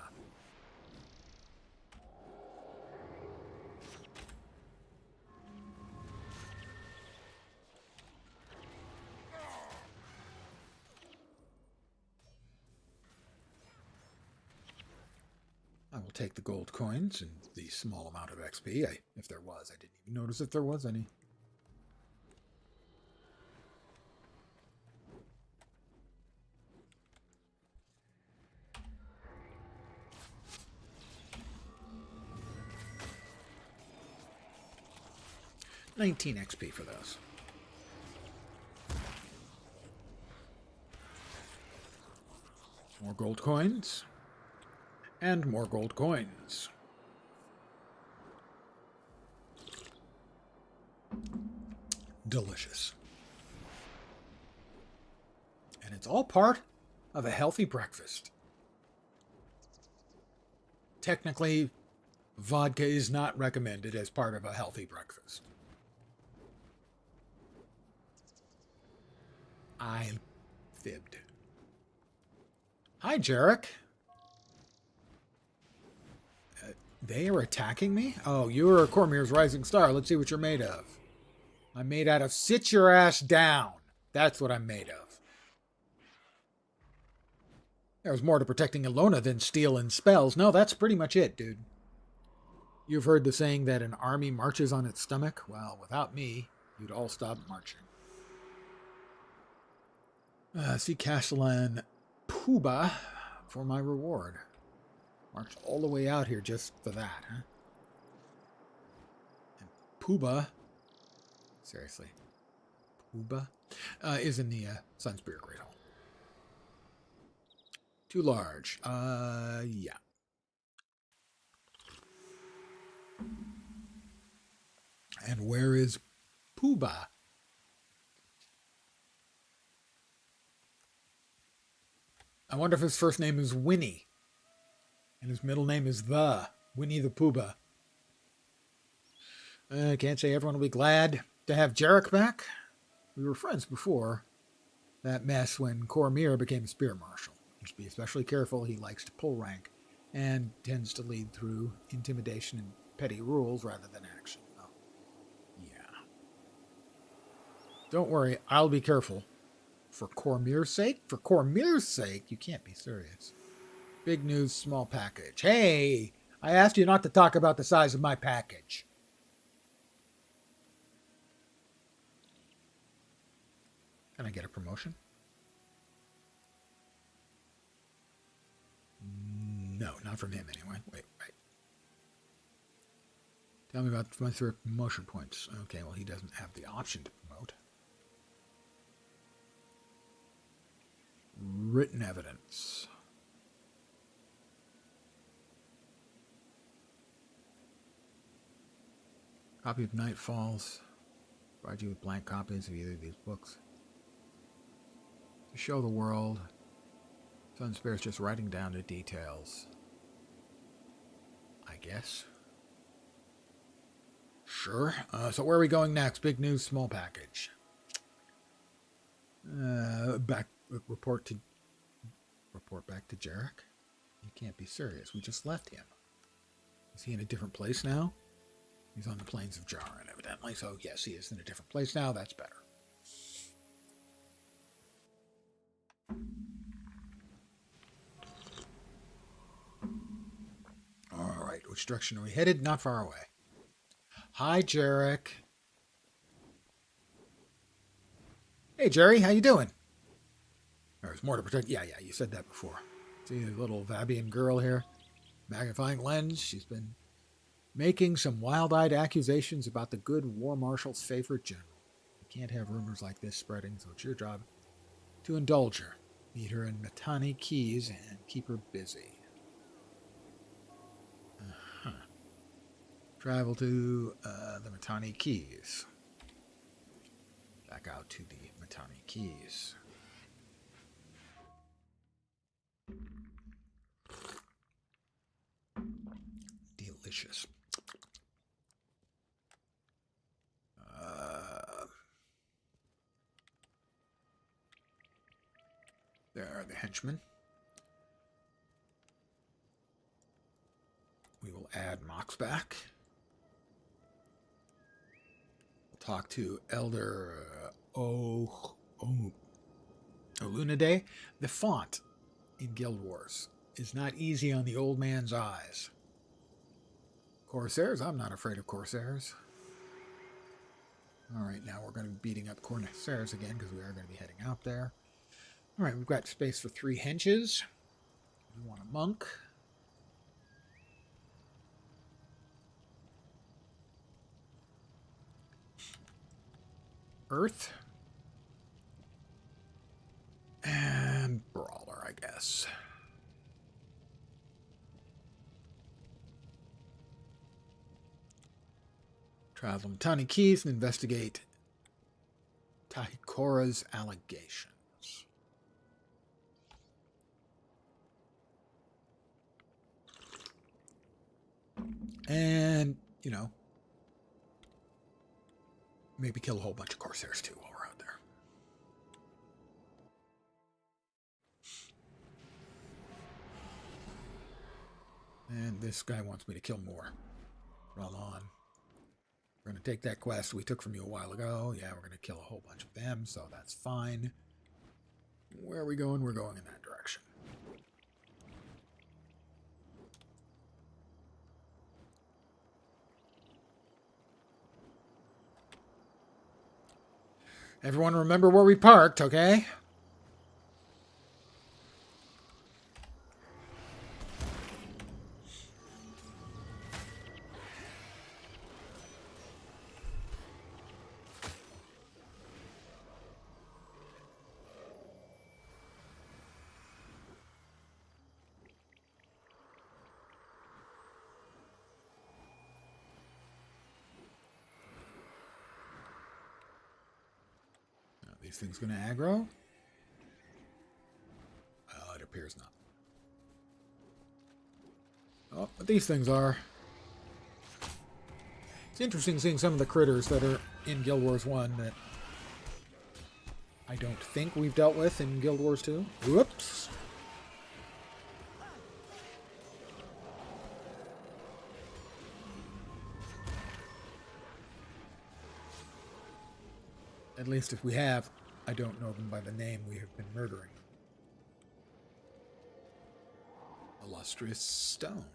A: I will take the gold coins and the small amount of XP. If there was, I didn't even notice if there was any. $19 XP for those. More gold coins. And more gold coins. Delicious. And it's all part of a healthy breakfast. Technically, vodka is not recommended as part of a healthy breakfast. I fibbed. Hi, Jarek. They are attacking me? Oh, you're Cormier's rising star. Let's see what you're made of. I'm made out of sit your ass down. That's what I'm made of. There's more to protecting Ilona than steel and spells. No, that's pretty much it, dude. You've heard the saying that an army marches on its stomach? Well, without me, you'd all stop marching. See Castellan Puba for my reward. Marched all the way out here just for that, huh? And Puba, seriously, Puba, is in the Sun Spirit Great Hall. Too large. Yeah. And where is Puba? I wonder if his first name is Winnie. And his middle name is Winnie the Pooh-Bah. I can't say everyone will be glad to have Jarek back. We were friends before that mess when Cormier became Spear Marshal. You should be especially careful. He likes to pull rank and tends to lead through intimidation and petty rules rather than action. Oh, yeah. Don't worry, I'll be careful. For Cormier's sake? For Cormier's sake? You can't be serious. Big news, small package. Hey, I asked you not to talk about the size of my package. Can I get a promotion? No, not from him anyway. Wait. Tell me about my 3 promotion points. Okay, well, he doesn't have the option to promote. Written evidence. Copy of Night Falls. Provide you with blank copies of either of these books. To show the world, Sun Spirit's just writing down the details. I guess. Sure. So where are we going next? Big news, small package. Report back to Jarek. You can't be serious. We just left him. Is he in a different place now? He's on the plains of Jaren, evidently. So, yes, he is in a different place now. That's better. All right. Which direction are we headed? Not far away. Hi, Jarek. Hey, Jerry. How you doing? There's more to protect. Yeah, you said that before. See the little Vabian girl here? Magnifying lens. She's been making some wild-eyed accusations about the good war marshal's favorite general. You can't have rumors like this spreading, so it's your job to indulge her. Meet her in Matani Keys and keep her busy. Travel to the Matani Keys. Back out to the Matani Keys. Delicious. There are the henchmen. We will add Mox back. We'll talk to Elder Olunade. The font in Guild Wars is not easy on the old man's eyes. Corsairs? I'm not afraid of Corsairs. Alright, now we're going to be beating up Corsairs again because we are going to be heading out there. Alright, we've got space for 3 henches. We want a monk. Earth. And Brawler, I guess. Travel to Tiny Keys and investigate Tahikora's allegations. And, maybe kill a whole bunch of Corsairs too while we're out there. And this guy wants me to kill more. Run on. We're going to take that quest we took from you a while ago. Yeah, we're going to kill a whole bunch of them, so that's fine. Where are we going? We're going in that direction. Everyone remember where we parked, okay? These things going to aggro? It appears not. Oh, but these things are. It's interesting seeing some of the critters that are in Guild Wars 1 that I don't think we've dealt with in Guild Wars 2. Whoops. At least if we have, I don't know them by the name we have been murdering. Illustrious stone.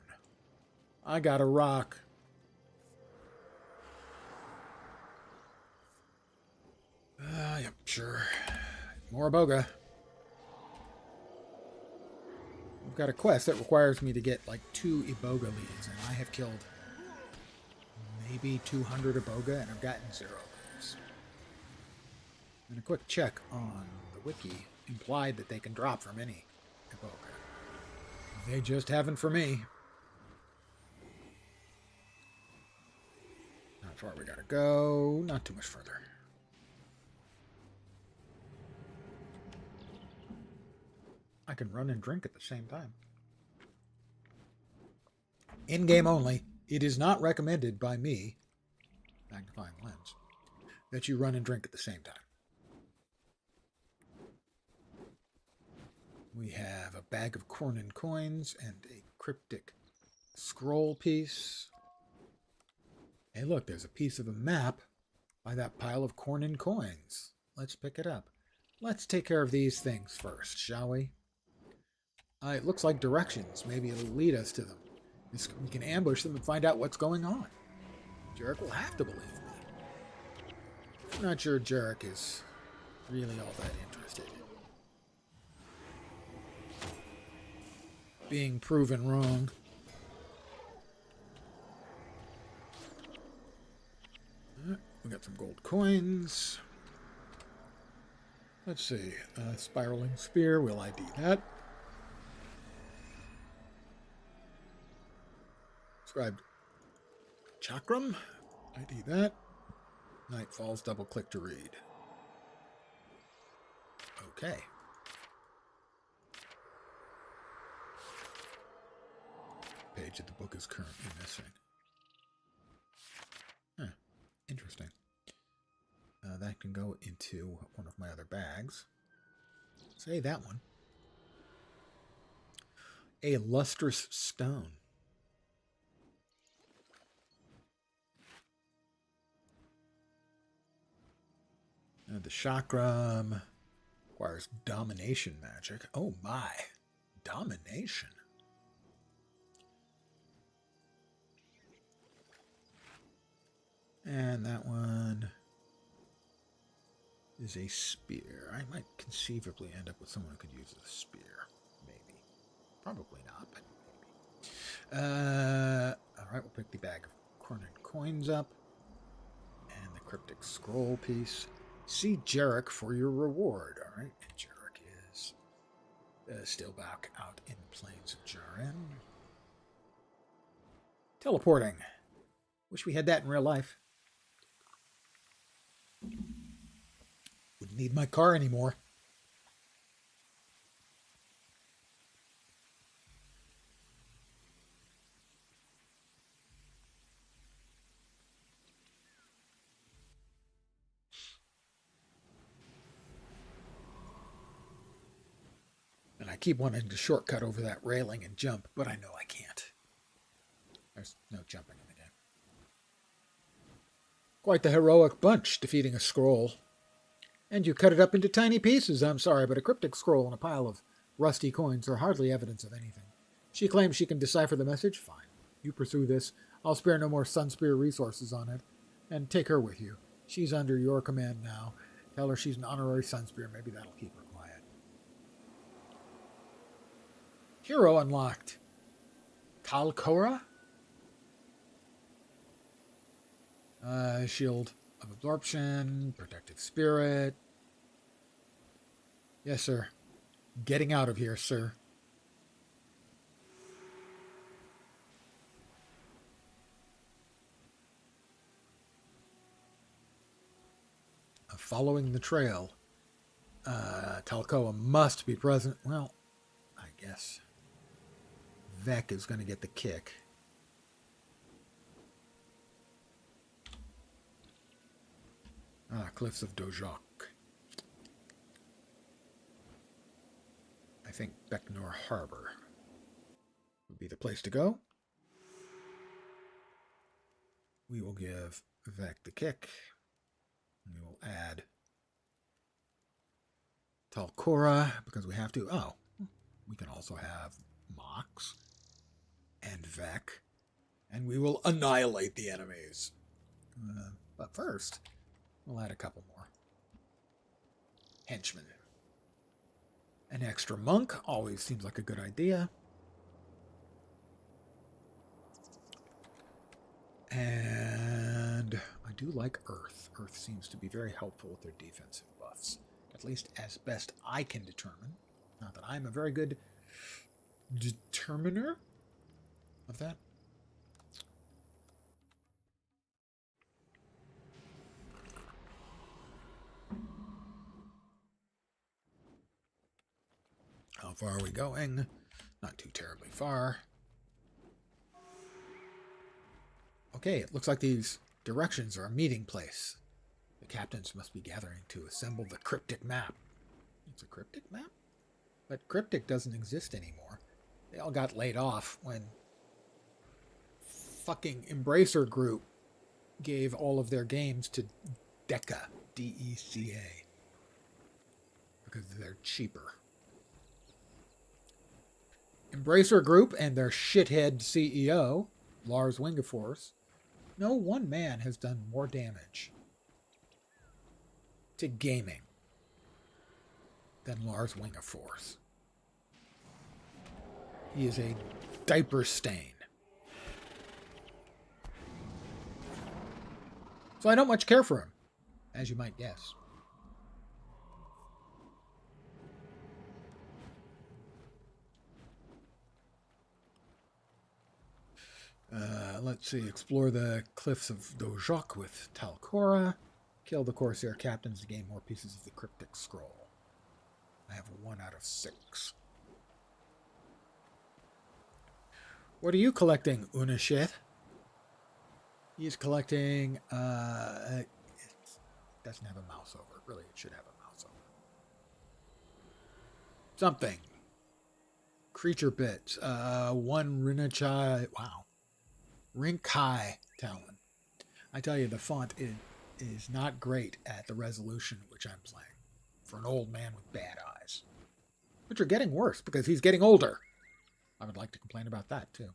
A: I got a rock. Yep, sure. More Iboga. We've got a quest that requires me to get like 2 Iboga leads, and I have killed maybe 200 Iboga, and I've gotten 0 leads. And a quick check on the wiki implied that they can drop from any Iboga. They just haven't for me. Not far we gotta go. Not too much further. I can run and drink at the same time. In-game only. It is not recommended by me, magnifying lens, that you run and drink at the same time. We have a bag of corn and coins and a cryptic scroll piece. Hey, look, there's a piece of a map by that pile of corn and coins. Let's pick it up. Let's take care of these things first, shall we? It looks like directions. Maybe it'll lead us to them. We can ambush them and find out what's going on. Jarek will have to believe me. I'm not sure Jarek is really all that interested in being proven wrong. We got some gold coins. Let's see. Spiraling spear. We'll ID that. Scribed chakram. ID that. Night falls. Double click to read. Okay. Page of the book is currently missing. Huh. Interesting. That can go into one of my other bags. Say that one. A lustrous stone. The chakram requires domination magic. Oh my. Domination. And that one is a spear. I might conceivably end up with someone who could use a spear. Maybe. Probably not, but maybe. Alright, we'll pick the bag of corn and coins up. And the cryptic scroll piece. See Jarek for your reward. Alright, and Jarek is still back out in the plains of Jaren. Teleporting. Wish we had that in real life. Wouldn't need my car anymore. And I keep wanting to shortcut over that railing and jump, but I know I can't. There's no jumping in the game. Quite the heroic bunch defeating a scroll. And you cut it up into tiny pieces. I'm sorry, but a cryptic scroll and a pile of rusty coins are hardly evidence of anything. She claims she can decipher the message. Fine. You pursue this. I'll spare no more Sunspear resources on it. And take her with you. She's under your command now. Tell her she's an honorary Sunspear. Maybe that'll keep her quiet. Hero unlocked. Talcora? Shield of absorption, protective spirit. Yes, sir. Getting out of here, sir. Following the trail. Talcoa must be present. Well, I guess Vec is going to get the kick. Cliffs of Dojok. I think Becknor Harbor would be the place to go. We will give Vec the kick. We will add Talcora because we have to. Oh, we can also have Mox and Vec, and we will annihilate the enemies. But first, we'll add a couple more henchmen. An extra monk always seems like a good idea. And I do like Earth. Earth seems to be very helpful with their defensive buffs. At least as best I can determine. Not that I'm a very good determiner of that. How far are we going? Not too terribly far. Okay, it looks like these directions are a meeting place. The captains must be gathering to assemble the cryptic map. It's a cryptic map? But Cryptic doesn't exist anymore. They all got laid off when fucking Embracer Group gave all of their games to Deca, D-E-C-A, because they're cheaper. Embracer Group and their shithead CEO, Lars Wingefors, no one man has done more damage to gaming than Lars Wingefors. He is a diaper stain. So I don't much care for him, as you might guess. Let's see. Explore the cliffs of Dojok with Talcora. Kill the Corsair captains to gain more pieces of the cryptic scroll. I have 1 out of 6. What are you collecting, Unashith? He's collecting, it doesn't have a mouse over. Really, it should have a mouse over. Something. Creature bits. 1 Rinachai. Wow. Rinkai Talon. I tell you, the font is not great at the resolution which I'm playing. For an old man with bad eyes. Which are getting worse because he's getting older. I would like to complain about that, too.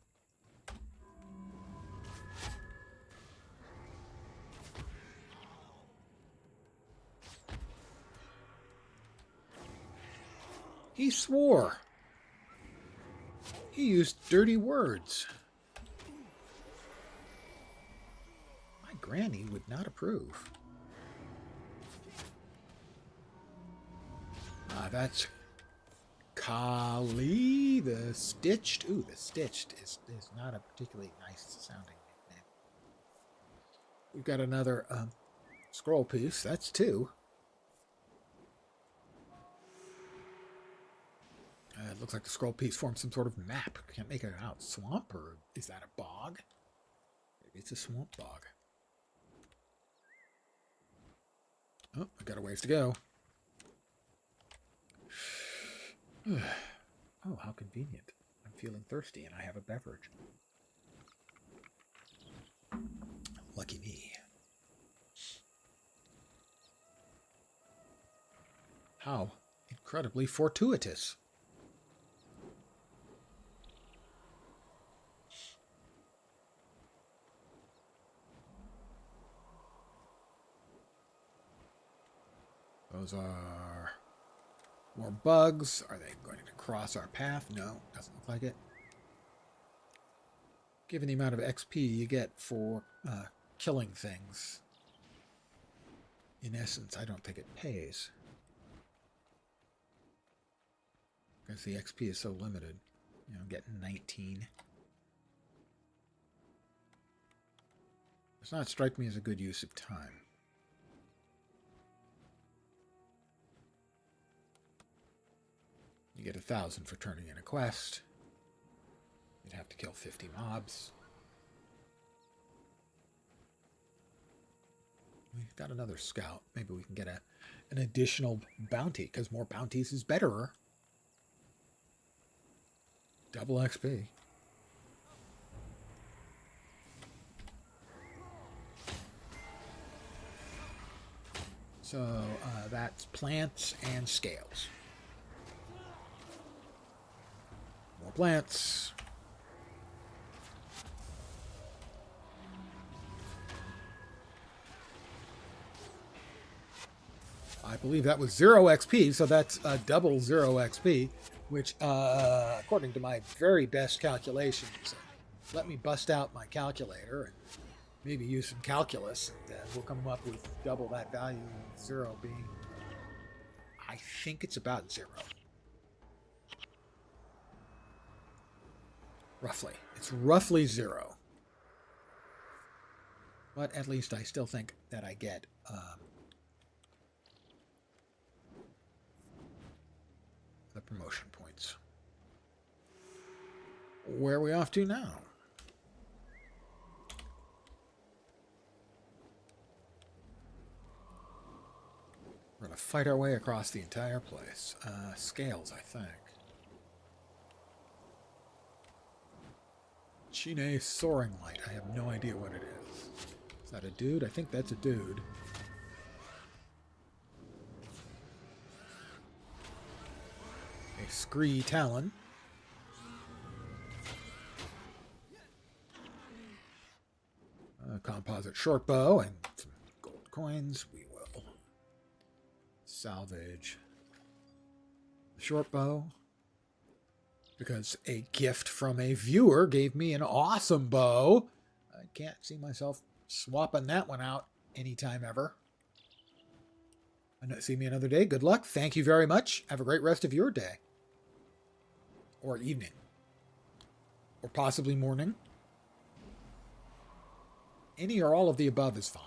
A: He swore. He used dirty words. My granny would not approve. That's Kali, the Stitched. Ooh, the Stitched is not a particularly nice sounding nickname. We've got another scroll piece. That's 2. It looks like the scroll piece forms some sort of map. Can't make it out. Swamp, or is that a bog? Maybe it's a swamp bog. Oh, I got a ways to go. Oh, how convenient. I'm feeling thirsty and I have a beverage. Lucky me. How incredibly fortuitous. Those are more bugs. Are they going to cross our path? No, doesn't look like it. Given the amount of XP you get for killing things, in essence, I don't think it pays. Because the XP is so limited. You know, I'm getting 19. Does not strike me as a good use of time. You get 1,000 for turning in a quest. You'd have to kill 50 mobs. We've got another scout. Maybe we can get an additional bounty, because more bounties is better. Double XP. So that's plants and scales. More plants. I believe that was 0 XP, so that's double 0 XP, which, according to my very best calculations, let me bust out my calculator and maybe use some calculus, and we'll come up with double that value, 0 being, I think it's about 0. Roughly. It's roughly 0. But at least I still think that I get the promotion points. Where are we off to now? We're going to fight our way across the entire place. Scales, I think. Chine Soaring Light. I have no idea what it is. Is that a dude? I think that's a dude. A Scree Talon. A composite short bow and some gold coins. We will salvage the short bow because a gift from a viewer gave me an awesome bow. I can't see myself swapping that one out anytime ever. See me another day. Good luck. Thank you very much. Have a great rest of your day. Or evening. Or possibly morning. Any or all of the above is fine.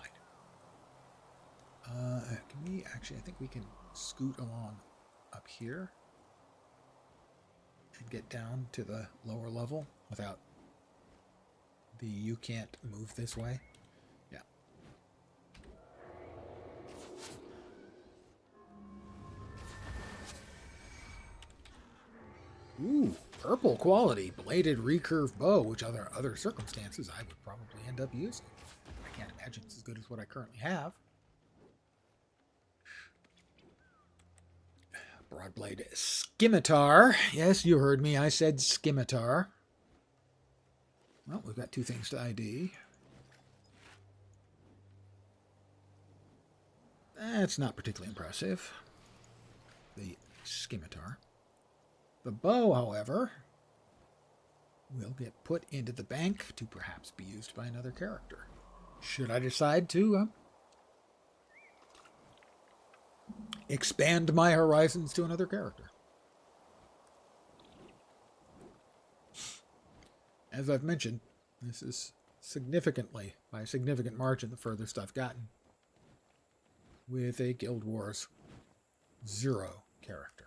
A: Can we actually, I think we can scoot along up here and get down to the lower level without the you can't move this way. Yeah. Ooh, purple quality bladed recurve bow, which other circumstances I would probably end up using. I can't imagine it's as good as what I currently have. Broadblade scimitar. Yes, you heard me. I said scimitar. Well, we've got two things to ID. That's not particularly impressive. The scimitar. The bow, however, will get put into the bank to perhaps be used by another character. Should I decide to expand my horizons to another character. As I've mentioned, this is significantly, by a significant margin, the furthest I've gotten with a Guild Wars 0 character.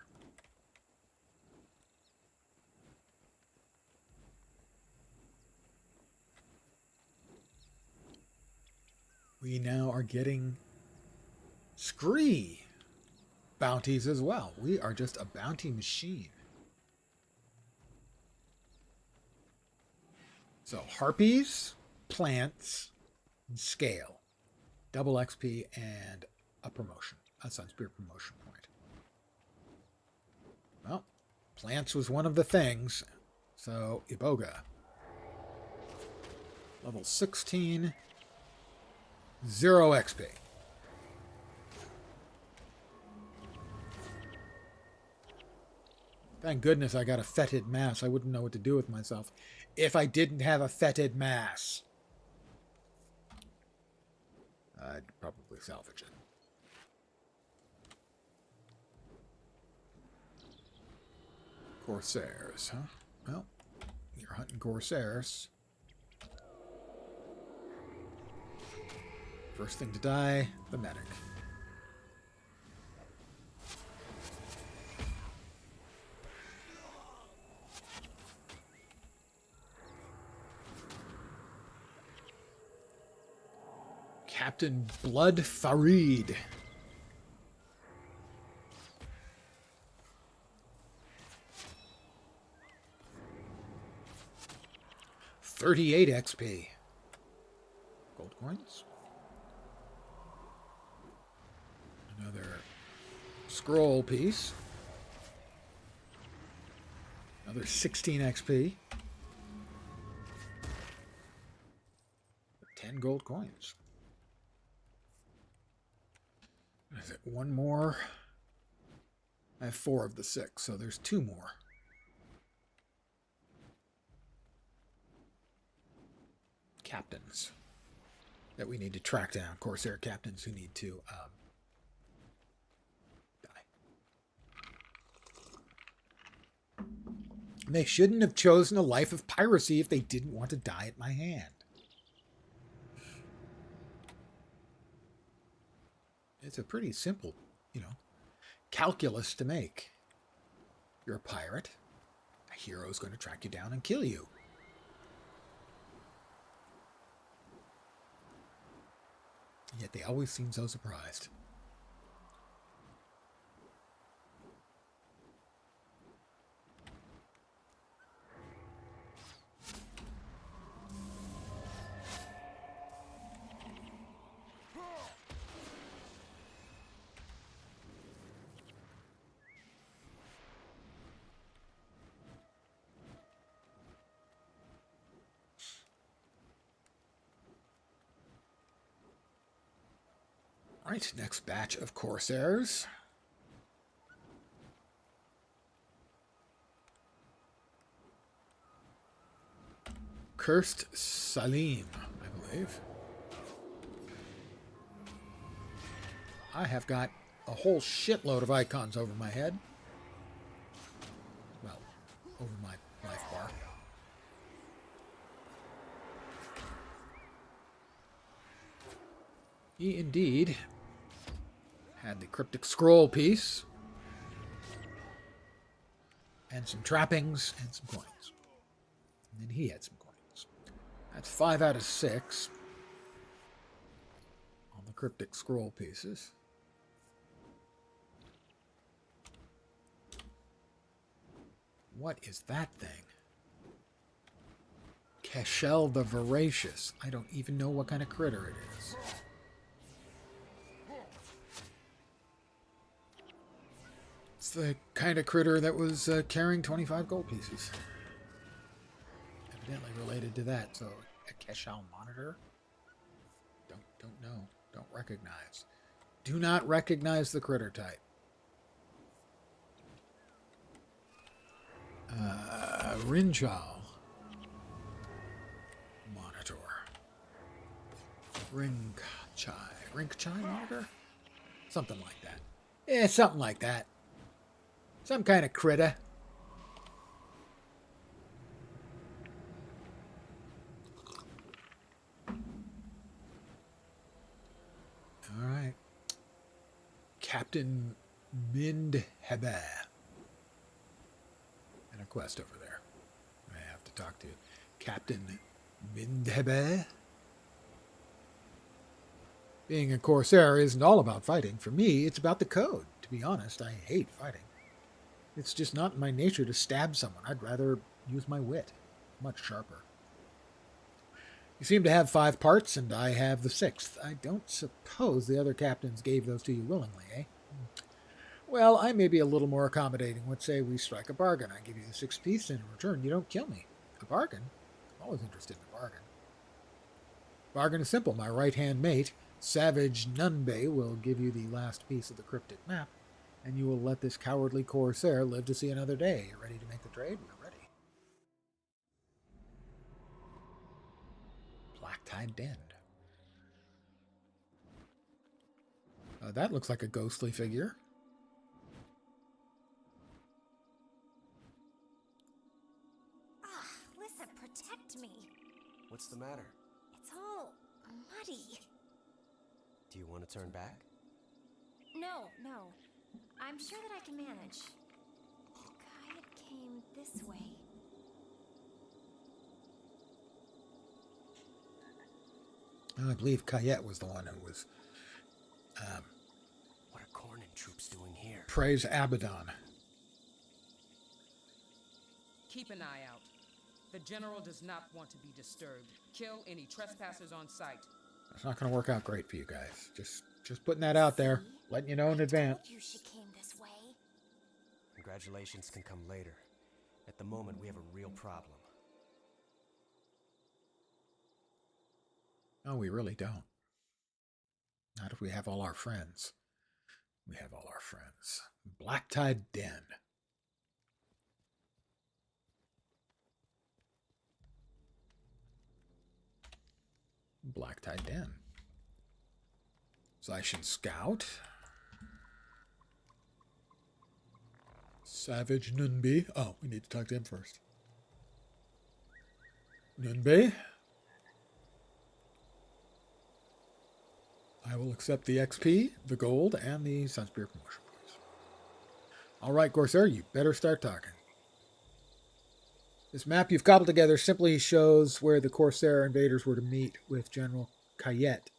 A: We now are getting Scree bounties as well. We are just a bounty machine. So harpies, plants, and scale. Double XP and a promotion. A Sunspirit promotion point. Well, plants was one of the things. So Iboga. Level 16. 0 XP. Thank goodness I got a fetid mass. I wouldn't know what to do with myself if I didn't have a fetid mass. I'd probably salvage it. Corsairs, huh? Well, you're hunting Corsairs. First thing to die, the medic. Captain Blood Farid. $38 XP. Gold coins. Another scroll piece. Another 16 XP. 10 gold coins. Is it one more? I have 4 of the 6, so there's 2 more. Captains that we need to track down. Corsair captains who need to die. They shouldn't have chosen a life of piracy if they didn't want to die at my hand. It's a pretty simple, calculus to make. You're a pirate. A hero's going to track you down and kill you. Yet they always seem so surprised. Alright, next batch of Corsairs. Cursed Salim, I believe. I have got a whole shitload of icons over my head. Well, over my life bar. He indeed had the cryptic scroll piece, and some trappings, and some coins. And then he had some coins. That's 5 out of 6 on the cryptic scroll pieces. What is that thing? Cashel the Voracious. I don't even know what kind of critter it is. It's the kind of critter that was carrying 25 gold pieces. Evidently related to that. So, a Cashel monitor? Don't know. Don't recognize. Do not recognize the critter type. Rinchal monitor. Ringchai monitor? Something like that. Yeah, something like that. Some kind of critter. Alright. Captain Mindhebe. And a quest over there. I have to talk to Captain Mindhebe. Being a Corsair isn't all about fighting. For me, it's about the code. To be honest, I hate fighting. It's just not in my nature to stab someone. I'd rather use my wit. Much sharper. You seem to have 5 parts, and I have the 6th. I don't suppose the other captains gave those to you willingly, eh? Well, I may be a little more accommodating. Let's say we strike a bargain. I give you the 6th piece, and in return, you don't kill me. A bargain? I'm always interested in a bargain. Bargain is simple. My right-hand mate, Savage Nunbay, will give you the last piece of the cryptic map, and you will let this cowardly Corsair live to see another day. You ready to make the trade? We're ready. Black-Tide Den. That looks like a ghostly figure.
B: Lissa, protect me.
C: What's the matter?
B: It's all muddy.
C: Do you want to turn back?
B: No. I'm sure that I can manage. Kayet came this way.
A: I believe Kayet was the one who was...
C: What are Cornin troops doing here?
A: Praise Abaddon.
D: Keep an eye out. The general does not want to be disturbed. Kill any trespassers on sight.
A: That's not going to work out great for you guys. Just putting that out there. Letting you know in advance.
B: I told you she came this way.
C: Congratulations can come later. At the moment, we have a real problem.
A: No, we really don't. Not if we have all our friends. We have all our friends. Black-Tide Den. Black-Tide Den. Zaishin Scout. Savage Nunbi. Oh, we need to talk to him first. Nunbi. I will accept the XP, the gold, and the Sunspear promotion points. All right, Corsair, you better start talking. This map you've cobbled together simply shows where the Corsair invaders were to meet with General Kayet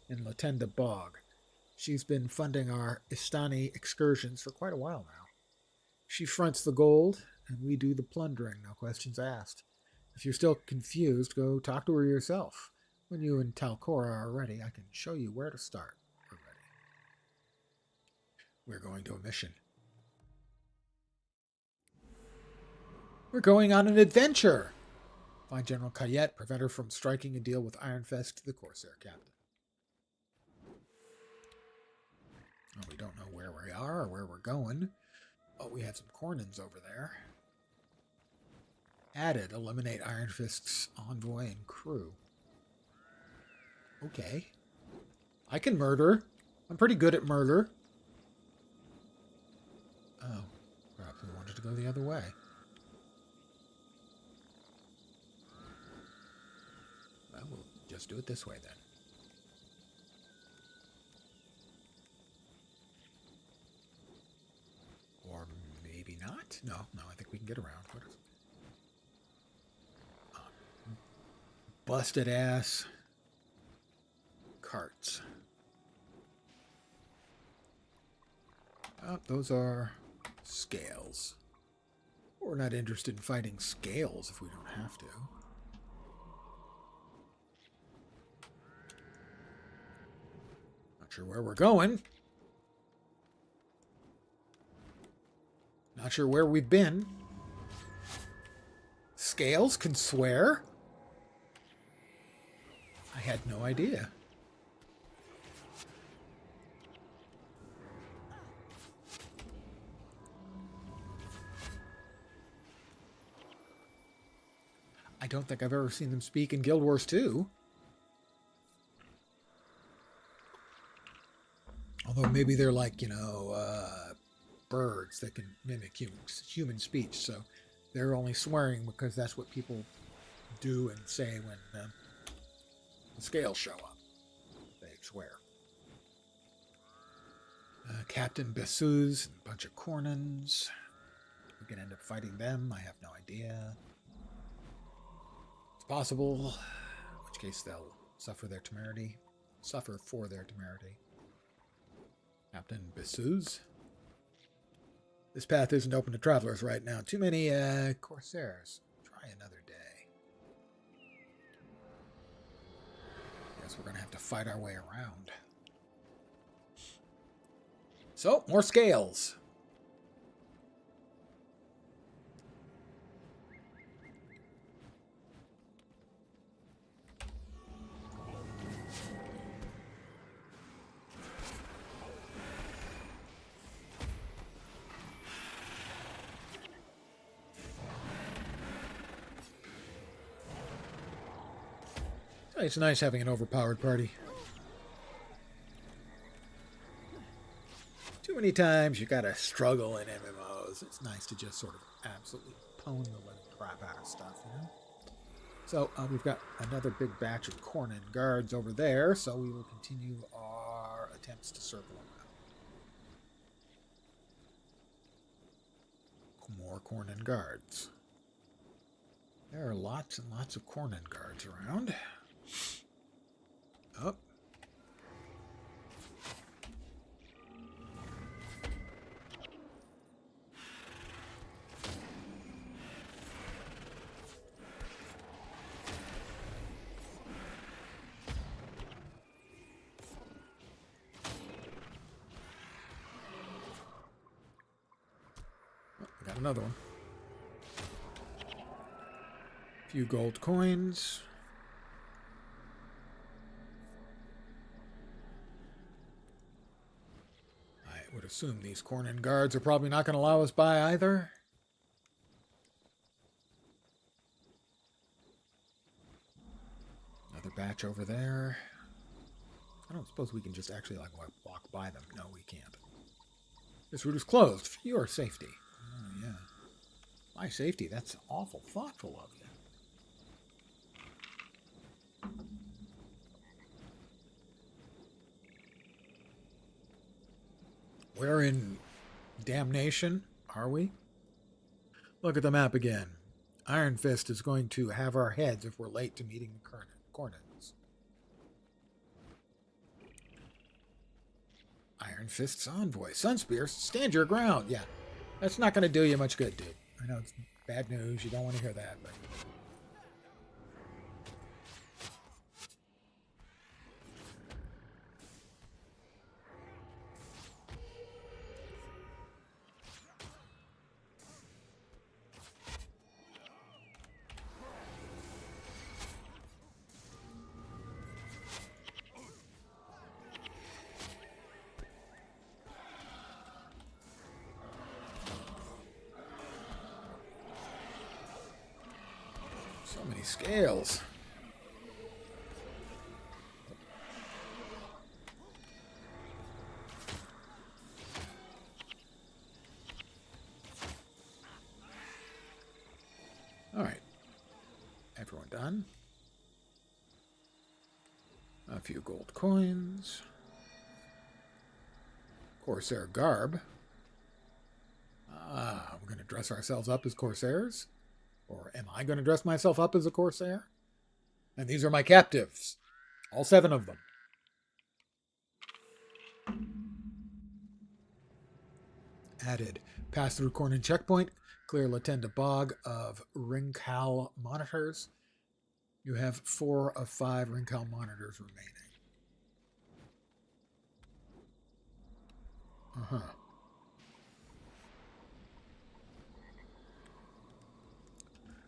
A: in Latenda Bog. She's been funding our Istani excursions for quite a while now. She fronts the gold, and we do the plundering, no questions asked. If you're still confused, go talk to her yourself. When you and Talcora are ready, I can show you where to start. We're ready. We're going to a mission. We're going on an adventure! Find General Kayet, prevent her from striking a deal with Ironfest, the Corsair captain. Well, we don't know where we are or where we're going. Oh, we had some Cornins over there. Added, eliminate Iron Fist's envoy and crew. Okay. I can murder. I'm pretty good at murder. Oh, perhaps we wanted to go the other way. Well, we'll just do it this way then. Or maybe not? No, I think we can get around. What is busted ass carts. Oh, those are scales. We're not interested in fighting scales if we don't have to. Not sure where we're going. Not sure where we've been. Scales can swear? I had no idea. I don't think I've ever seen them speak in Guild Wars 2. Although maybe they're like, birds that can mimic human speech. So they're only swearing because that's what people do and say when the scales show up. They swear. Captain Bessus and a bunch of Cornins. We can end up fighting them. I have no idea. It's possible, in which case they'll suffer for their temerity. Captain Bessus. This path isn't open to travelers right now. Too many corsairs. Try another day. Guess we're going to have to fight our way around. So, more scales. It's nice having an overpowered party. Too many times you gotta struggle in MMOs. It's nice to just sort of absolutely pwn the living crap out of stuff, you know? So we've got another big batch of Cornin guards over there, so we will continue our attempts to circle them out. More Cornin guards. There are lots and lots of Cornin guards around. Up. Oh, I got another one. A few gold coins. I would assume these Cornin guards are probably not going to allow us by either. Another batch over there. I don't suppose we can just actually walk by them. No, we can't. This route is closed for your safety. Oh, yeah. My safety? That's awful thoughtful of you. Where in damnation are we? Look at the map again. Iron Fist is going to have our heads if we're late to meeting the Cornins. Iron Fist's envoy. Sunspear, stand your ground. Yeah, that's not going to do you much good, dude. I know it's bad news. You don't want to hear that, but... So many scales. All right. Everyone done? A few gold coins. Corsair garb. Ah, we're going to dress ourselves up as Corsairs? Or am I going to dress myself up as a Corsair? And these are my captives. All 7 of them. Added. Pass through Cornin checkpoint. Clear Latenda Bog of Rincal monitors. You have 4 of 5 Rincal monitors remaining. Uh-huh.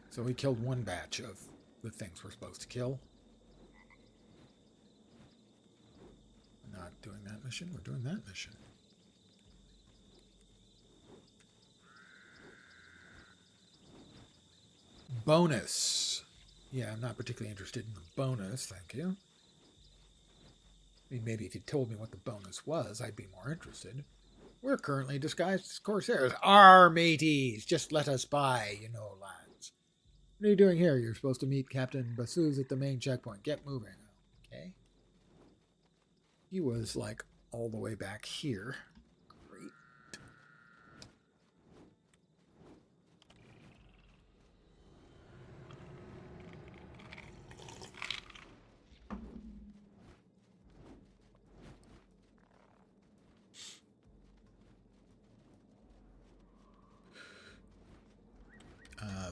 A: So we killed 1 batch of the things we're supposed to kill. We're not doing that mission. We're doing that mission. Bonus. Yeah, I'm not particularly interested in the bonus, thank you. I mean, maybe if you told me what the bonus was, I'd be more interested. We're currently disguised as Corsairs. Our mateys! Just let us by, you know, lads. What are you doing here? You're supposed to meet Captain Bassouz at the main checkpoint. Get moving. Okay. He was, like, all the way back here. Great.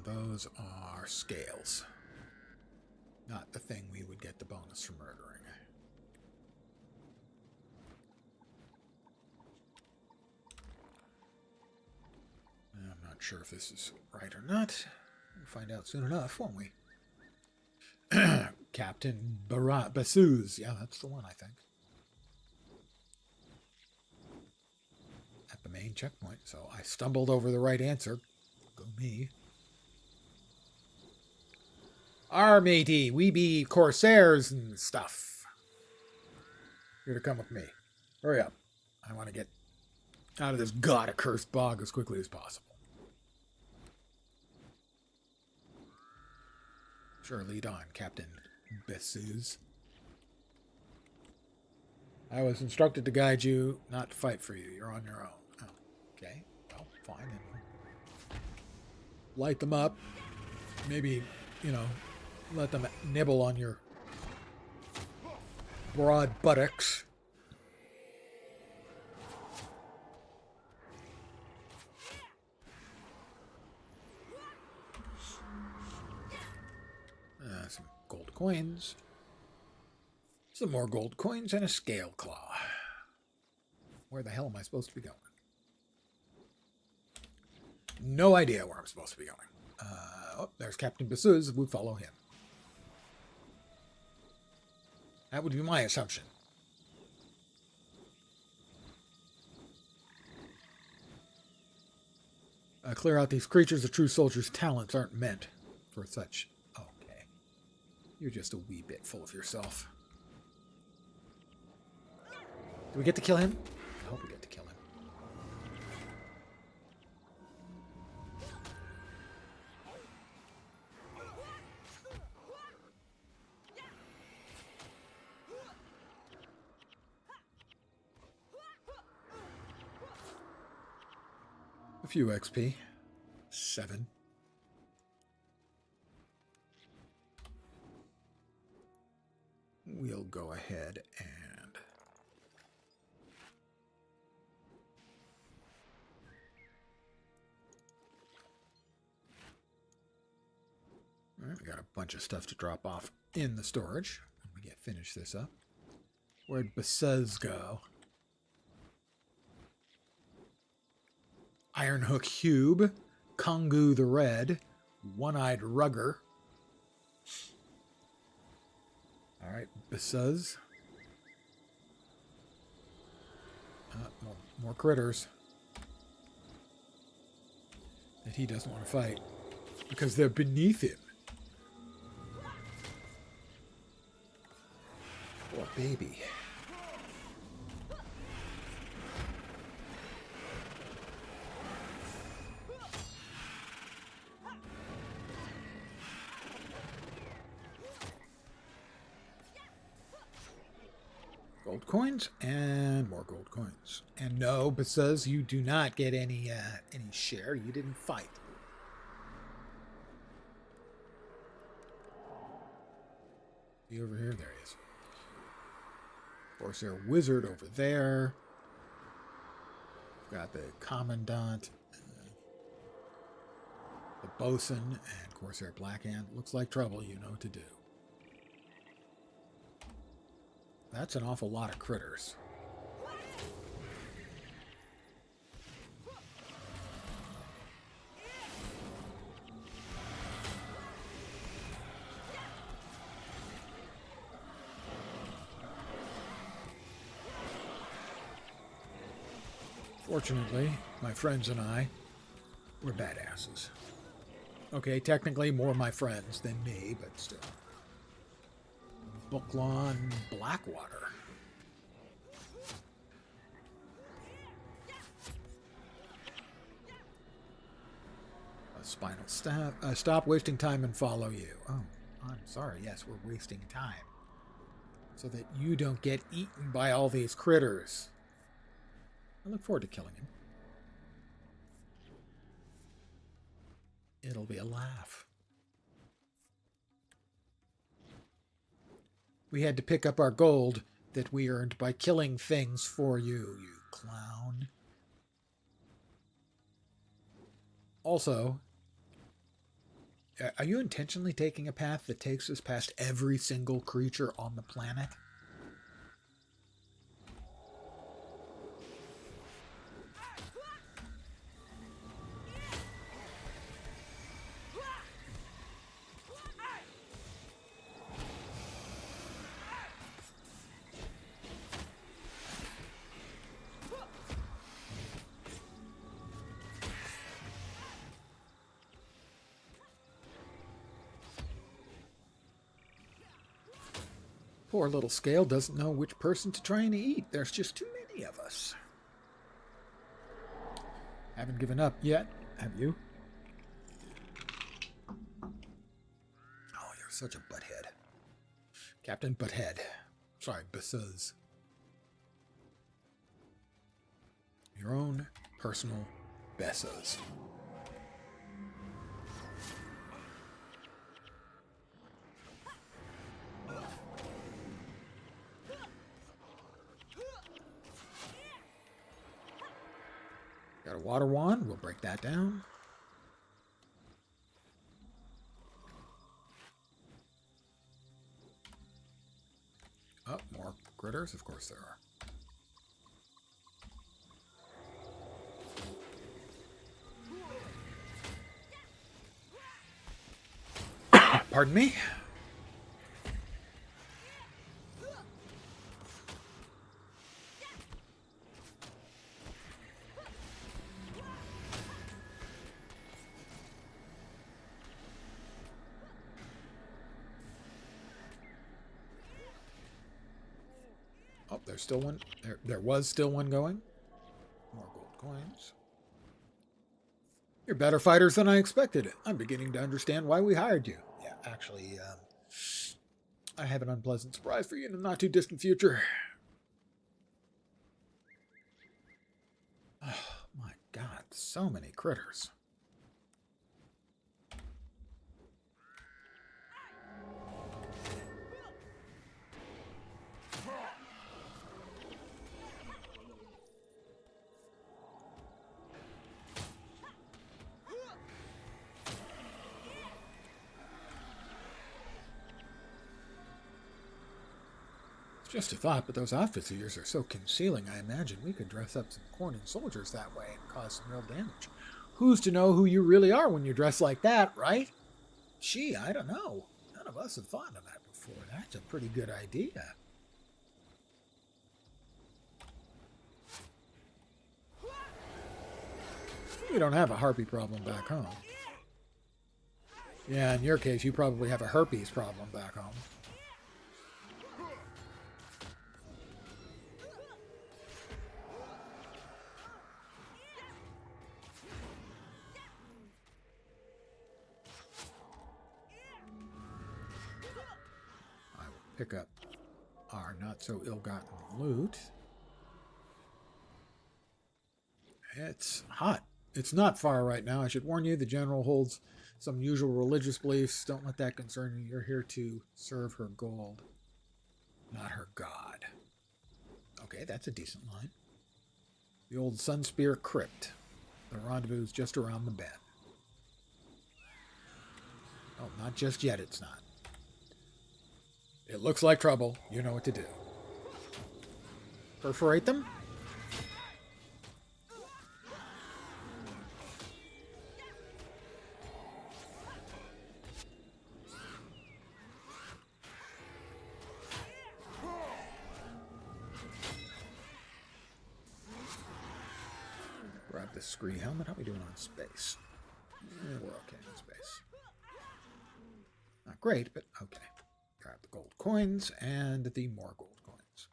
A: Those are scales. Not the thing we would get the bonus for murdering. I'm not sure if this is right or not. We'll find out soon enough, won't we? Captain Bassouz. Yeah, that's the one, I think. At the main checkpoint. So I stumbled over the right answer. Go me. Our matey, we be Corsairs and stuff. Here to come with me. Hurry up. I want to get out of this god-accursed bog as quickly as possible. Sure, lead on, Captain Bassouz. I was instructed to guide you, not to fight for you. You're on your own. Oh, okay. Well, fine. Then light them up. Maybe, you know, let them nibble on your broad buttocks. Some gold coins. Some more gold coins and a scale claw. Where the hell am I supposed to be going? No idea where I'm supposed to be going. Oh, there's Captain Bassouz. We follow him. That would be my assumption. Clear out these creatures. A true soldier's talents aren't meant for such. Okay. You're just a wee bit full of yourself. Do we get to kill him? I hope we get to kill him. A few XP. 7. We'll go ahead and all right, we got a bunch of stuff to drop off in the storage when we finish this up. Where'd Bassouz go? Ironhook Hube, Kongu the Red, One-Eyed Rugger. All right, Bassouz. More critters that he doesn't want to fight because they're beneath him. Poor baby. Gold coins and more gold coins. And no, because you do not get any share. You didn't fight. See over here? There he is. Corsair Wizard over there. Got the Commandant, the Bosun, and Corsair Blackhand. Looks like trouble. You know what to do. That's an awful lot of critters. Fortunately, my friends and I, we're badasses. Okay, technically more my friends than me, but still. Booklawn Blackwater. A spinal stab. Stop wasting time and follow you. Oh, I'm sorry. Yes, we're wasting time. So that you don't get eaten by all these critters. I look forward to killing him. It'll be a laugh. We had to pick up our gold that we earned by killing things for you, you clown. Also, are you intentionally taking a path that takes us past every single creature on the planet? Poor little Scale doesn't know which person to try and eat. There's just too many of us. Haven't given up yet, have you? Oh, you're such a butthead. Captain Butthead. Sorry, Buzz. Your own personal Bessas. Got a water wand. We'll break that down. Oh, more critters. Of course there are. Pardon me? Oh, there's still one. There was still one going. More gold coins. You're better fighters than I expected. I'm beginning to understand why we hired you. Yeah, actually, I have an unpleasant surprise for you in the not too distant future. Oh, my God, so many critters. Just a thought, but those outfits of yours are so concealing, I imagine we could dress up some Cornin soldiers that way and cause some real damage. Who's to know who you really are when you dress like that, right? Gee, I don't know. None of us have thought of that before. That's a pretty good idea. We don't have a harpy problem back home. Yeah, in your case, you probably have a herpes problem back home. pick up our not so ill-gotten loot. It's hot. It's not far right now. I should warn you, the general holds some usual religious beliefs. Don't let that concern you. You're here to serve her gold, not her god. Okay, that's a decent line. The old Sunspear Crypt. The rendezvous is just around the bend. Oh, not just yet, it's not. It looks like trouble. You know what to do. Perforate them? Grab the scree helmet. How are we doing on space? We're okay on space. Not great, but okay. Grab the gold coins and the more gold coins.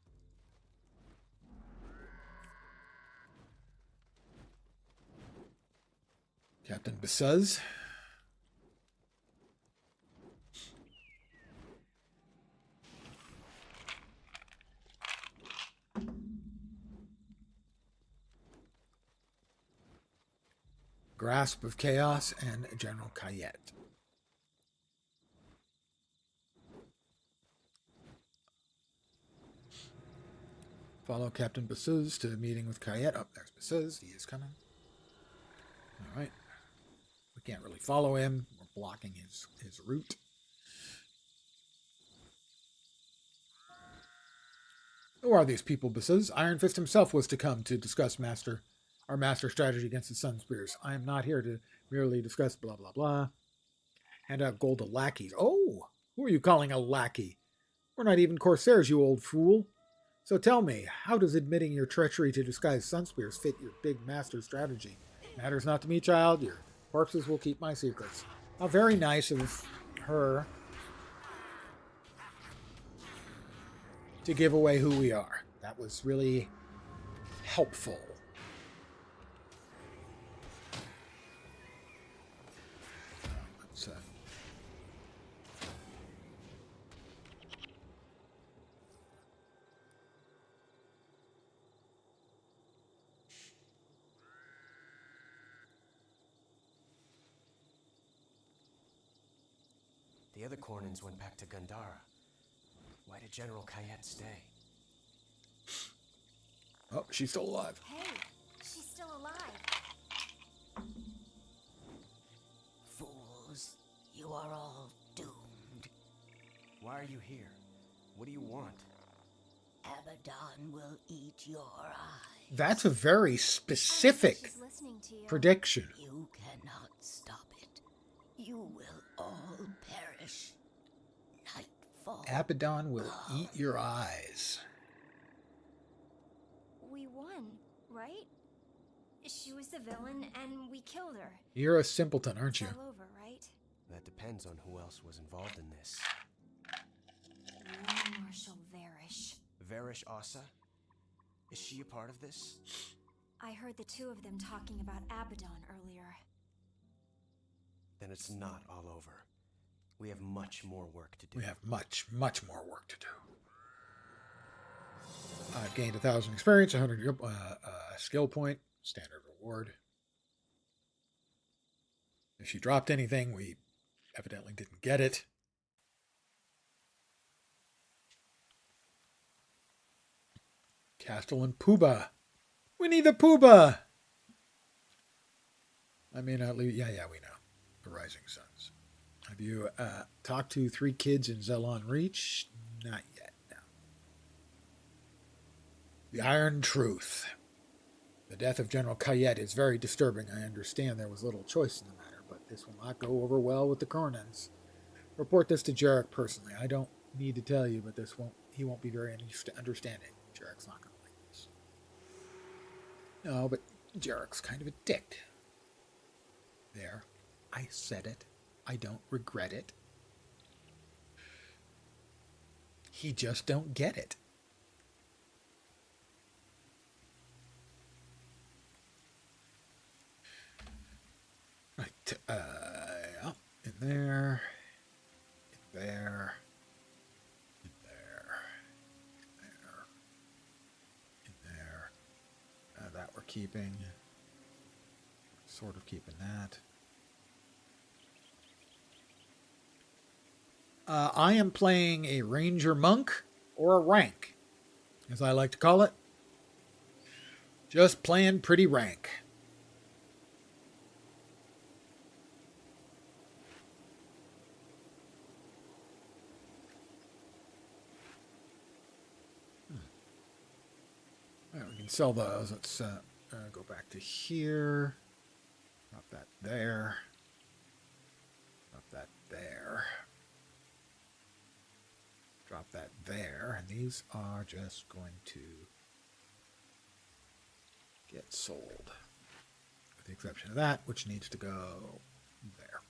A: Captain Besuz. Grasp of Chaos and General Kayet. Follow Captain Besuz to the meeting with Kayet. Oh, there's Besuz. He is coming. All right. We can't really follow him. We're blocking his route. Who are these people, Besuz? Iron Fist himself was to come to discuss our master strategy against the Sun Spears. I am not here to merely discuss blah, blah, blah. Hand out gold to lackeys. Oh, who are you calling a lackey? We're not even corsairs, you old fool. So tell me, how does admitting your treachery to disguise Sun Spears fit your big master strategy? Matters not to me, child. Your corpses will keep my secrets. How very nice of her to give away who we are. That was really helpful. Let's
C: The other Cornins went back to Gandhara. Why did General Kayet stay?
A: Oh, she's still alive.
B: Hey, she's still alive.
E: Fools, you are all doomed.
C: Why are you here? What do you want?
E: Abaddon will eat your eyes.
A: That's a very specific
B: She's listening to you.
A: prediction.
E: You cannot stop it. You will all perish. Nightfall.
A: Abaddon will eat your eyes.
B: We won, right? She was the villain, and we killed her.
A: You're a simpleton, aren't
B: It's
A: you?
B: all over, right?
C: That depends on who else was involved in this.
B: War Marshal Varish.
C: Varish Asa? Is she a part of this?
B: I heard the two of them talking about Abaddon earlier.
C: Then it's not all over. We have much more work to do.
A: We have much, much more work to do. I've gained 1,000 experience, 100 skill point, standard reward. If she dropped anything, we evidently didn't get it. Castellan Pooba. Winnie the Pooba! I may not leave. Yeah, we know. The Rising Suns. Have you talked to 3 kids in Zelon Reach? Not yet, no. The Iron Truth. The death of General Kayet is very disturbing. I understand there was little choice in the matter, but this will not go over well with the Cornins. Report this to Jarek personally. I don't need to tell you, but he won't be very understanding. Jarek's not going to like this. No, but Jarek's kind of a dick. There. I said it. I don't regret it. He just don't get it. Right. Yeah. In there. In there. In there. keeping. Sort of keeping that. I am playing a Ranger Monk, or a rank, as I like to call it. Just playing pretty rank. Well, we can sell those. Let's go back to here. Drop that there. Drop that there. Drop that there. And these are just going to get sold. With the exception of that, which needs to go there.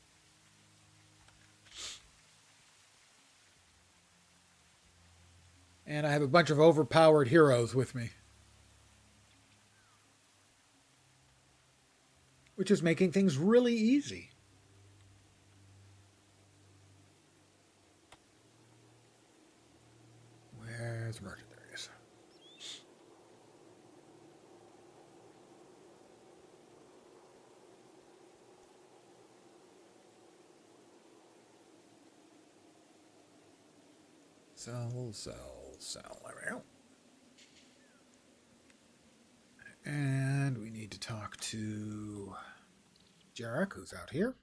A: And I have a bunch of overpowered heroes with me. Which is making things really easy. Where's the merchant? There he is. Sell. There we go. And we need to talk to Jarek, who's out here.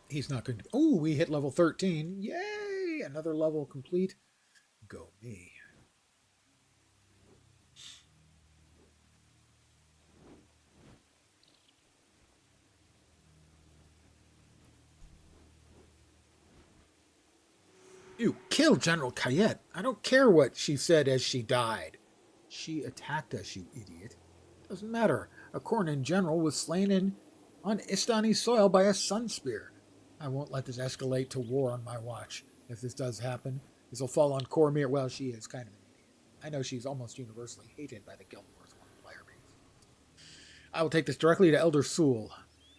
A: He's not going to... Oh, we hit level 13. Yay! Another level complete. Go me. You killed General Kayet. I don't care what she said as she died. She attacked us, you idiot. Doesn't matter. A Kornan general was slain on Istani soil by a sun spear. I won't let this escalate to war on my watch. If this does happen, this will fall on Cormir. Well, she is kind of an idiot. I know she's almost universally hated by the Guild Wars player base. I will take this directly to Elder Sul.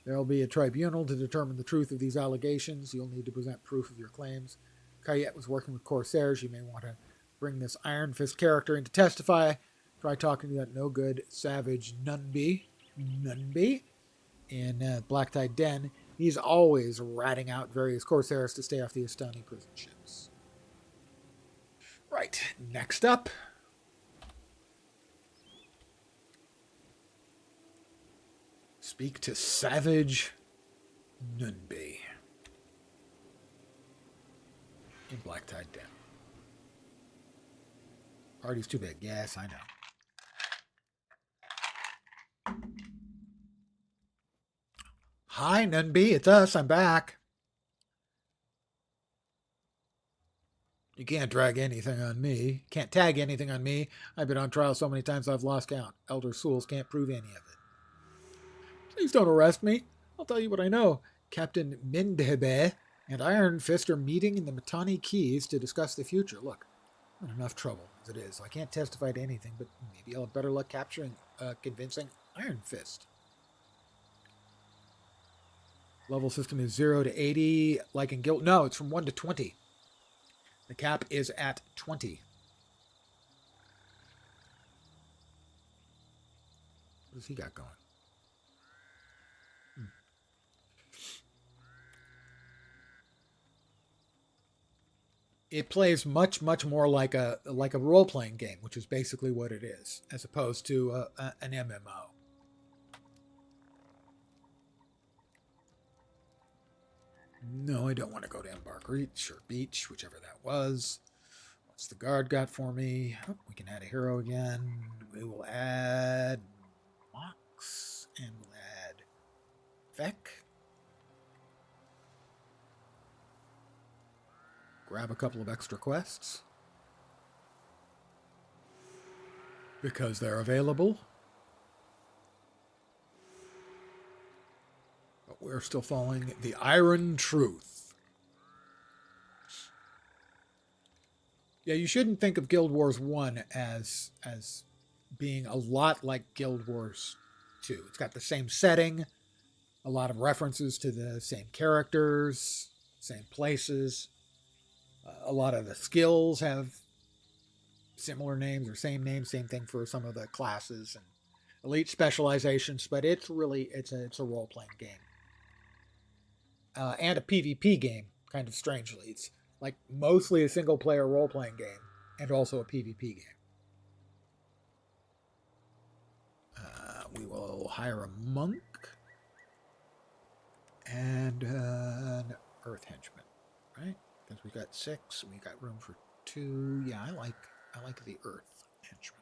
A: There will be a tribunal to determine the truth of these allegations. You'll need to present proof of your claims. Kayet was working with Corsairs. You may want to bring this Iron Fist character in to testify. Try talking to that no-good savage Nunby in Black Tide Den. He's always ratting out various Corsairs to stay off the Istani prison ships. Right, next up. Speak to Savage Nunby in Black Tide Den. Party's too big. Yes, I know. Hi, Nunby. It's us. I'm back. You can't drag anything on me. Can't tag anything on me. I've been on trial so many times I've lost count. Elder Souls can't prove any of it. Please don't arrest me. I'll tell you what I know. Captain Mindhebe and Iron Fist are meeting in the Mittani Keys to discuss the future. Look, I'm in enough trouble as it is, so I can't testify to anything, but maybe I'll have better luck convincing Iron Fist. Level system is 0 to 80, like in Guild. No, it's from 1 to 20. The cap is at 20. What has he got going? It plays much more like a role-playing game, which is basically what it is, as opposed to an MMO. No, I don't want to go to Embark Reach or Beach, whichever that was. What's the guard got for me? Oh, we can add a hero again. We will add Mox, and we'll add Vec. Grab a couple of extra quests, because they're available. But we're still following the Iron Truth. Yeah, you shouldn't think of Guild Wars 1 as being a lot like Guild Wars 2. It's got the same setting, a lot of references to the same characters, same places. A lot of the skills have similar names or same names, same thing for some of the classes and elite specializations, but it's a role-playing game. And a PvP game, kind of strangely. It's like mostly a single-player role-playing game and also a PvP game. We will hire a monk and an earth henchman, right? Because we got 6, we got room for 2. Yeah, I like the earth henchman.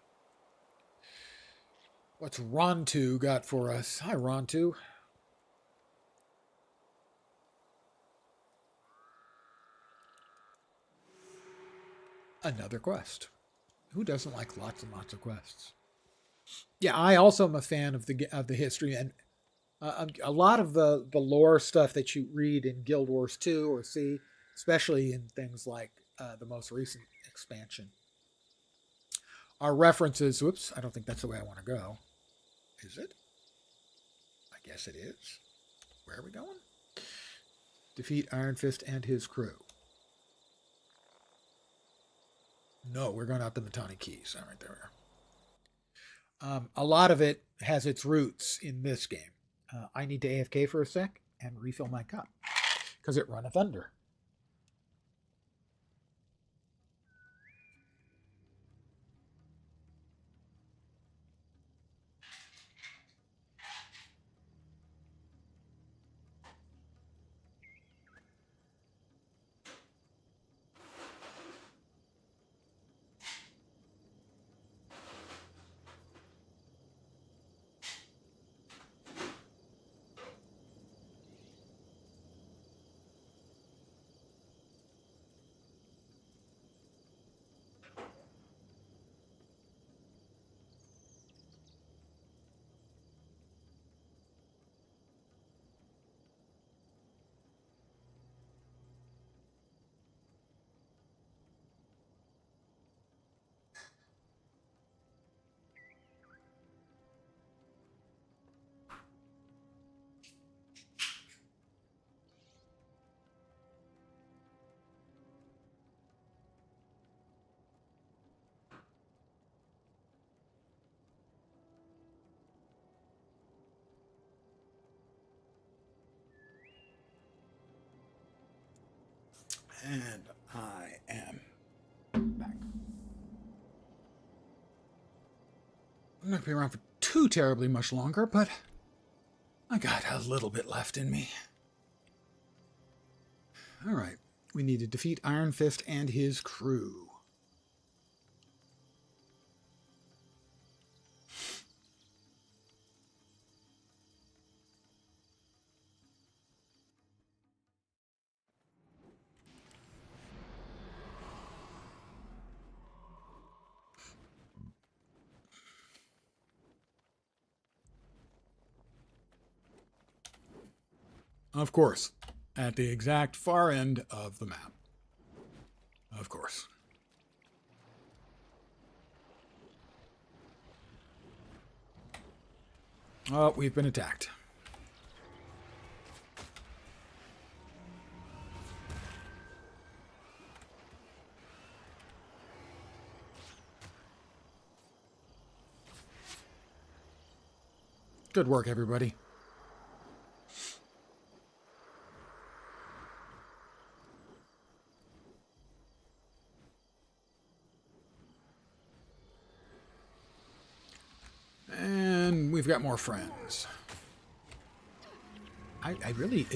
A: What's Rontu got for us? Hi, Rontu. Another quest. Who doesn't like lots and lots of quests? Yeah, I also am a fan of the history, and a lot of the lore stuff that you read in Guild Wars 2 or see, especially in things like the most recent expansion, are references. Whoops, I don't think that's the way I want to go. Is it? I guess it is. Where are we going? Defeat Iron Fist and his crew. No, we're going up in the Tawny Keys. All right, there we are. A lot of it has its roots in this game. I need to AFK for a sec and refill my cup because it runneth under. And I am back. I'm not going to be around for too terribly much longer, but I got a little bit left in me. All right. We need to defeat Iron Fist and his crew. Of course, at the exact far end of the map. Of course. Oh, we've been attacked. Good work, everybody. And we've got more friends. I really...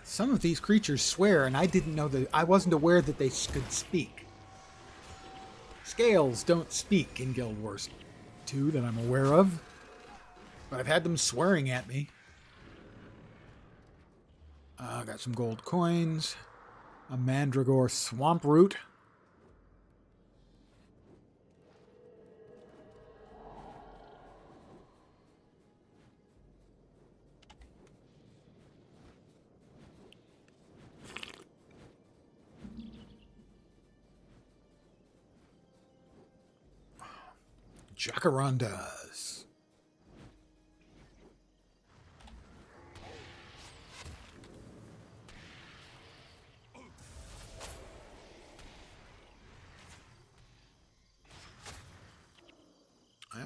A: some of these creatures swear, and I didn't know that... I wasn't aware that they could speak. Scales don't speak in Guild Wars 2 that I'm aware of. But I've had them swearing at me. Got some gold coins. A Mandragore swamp root. Jacarandas.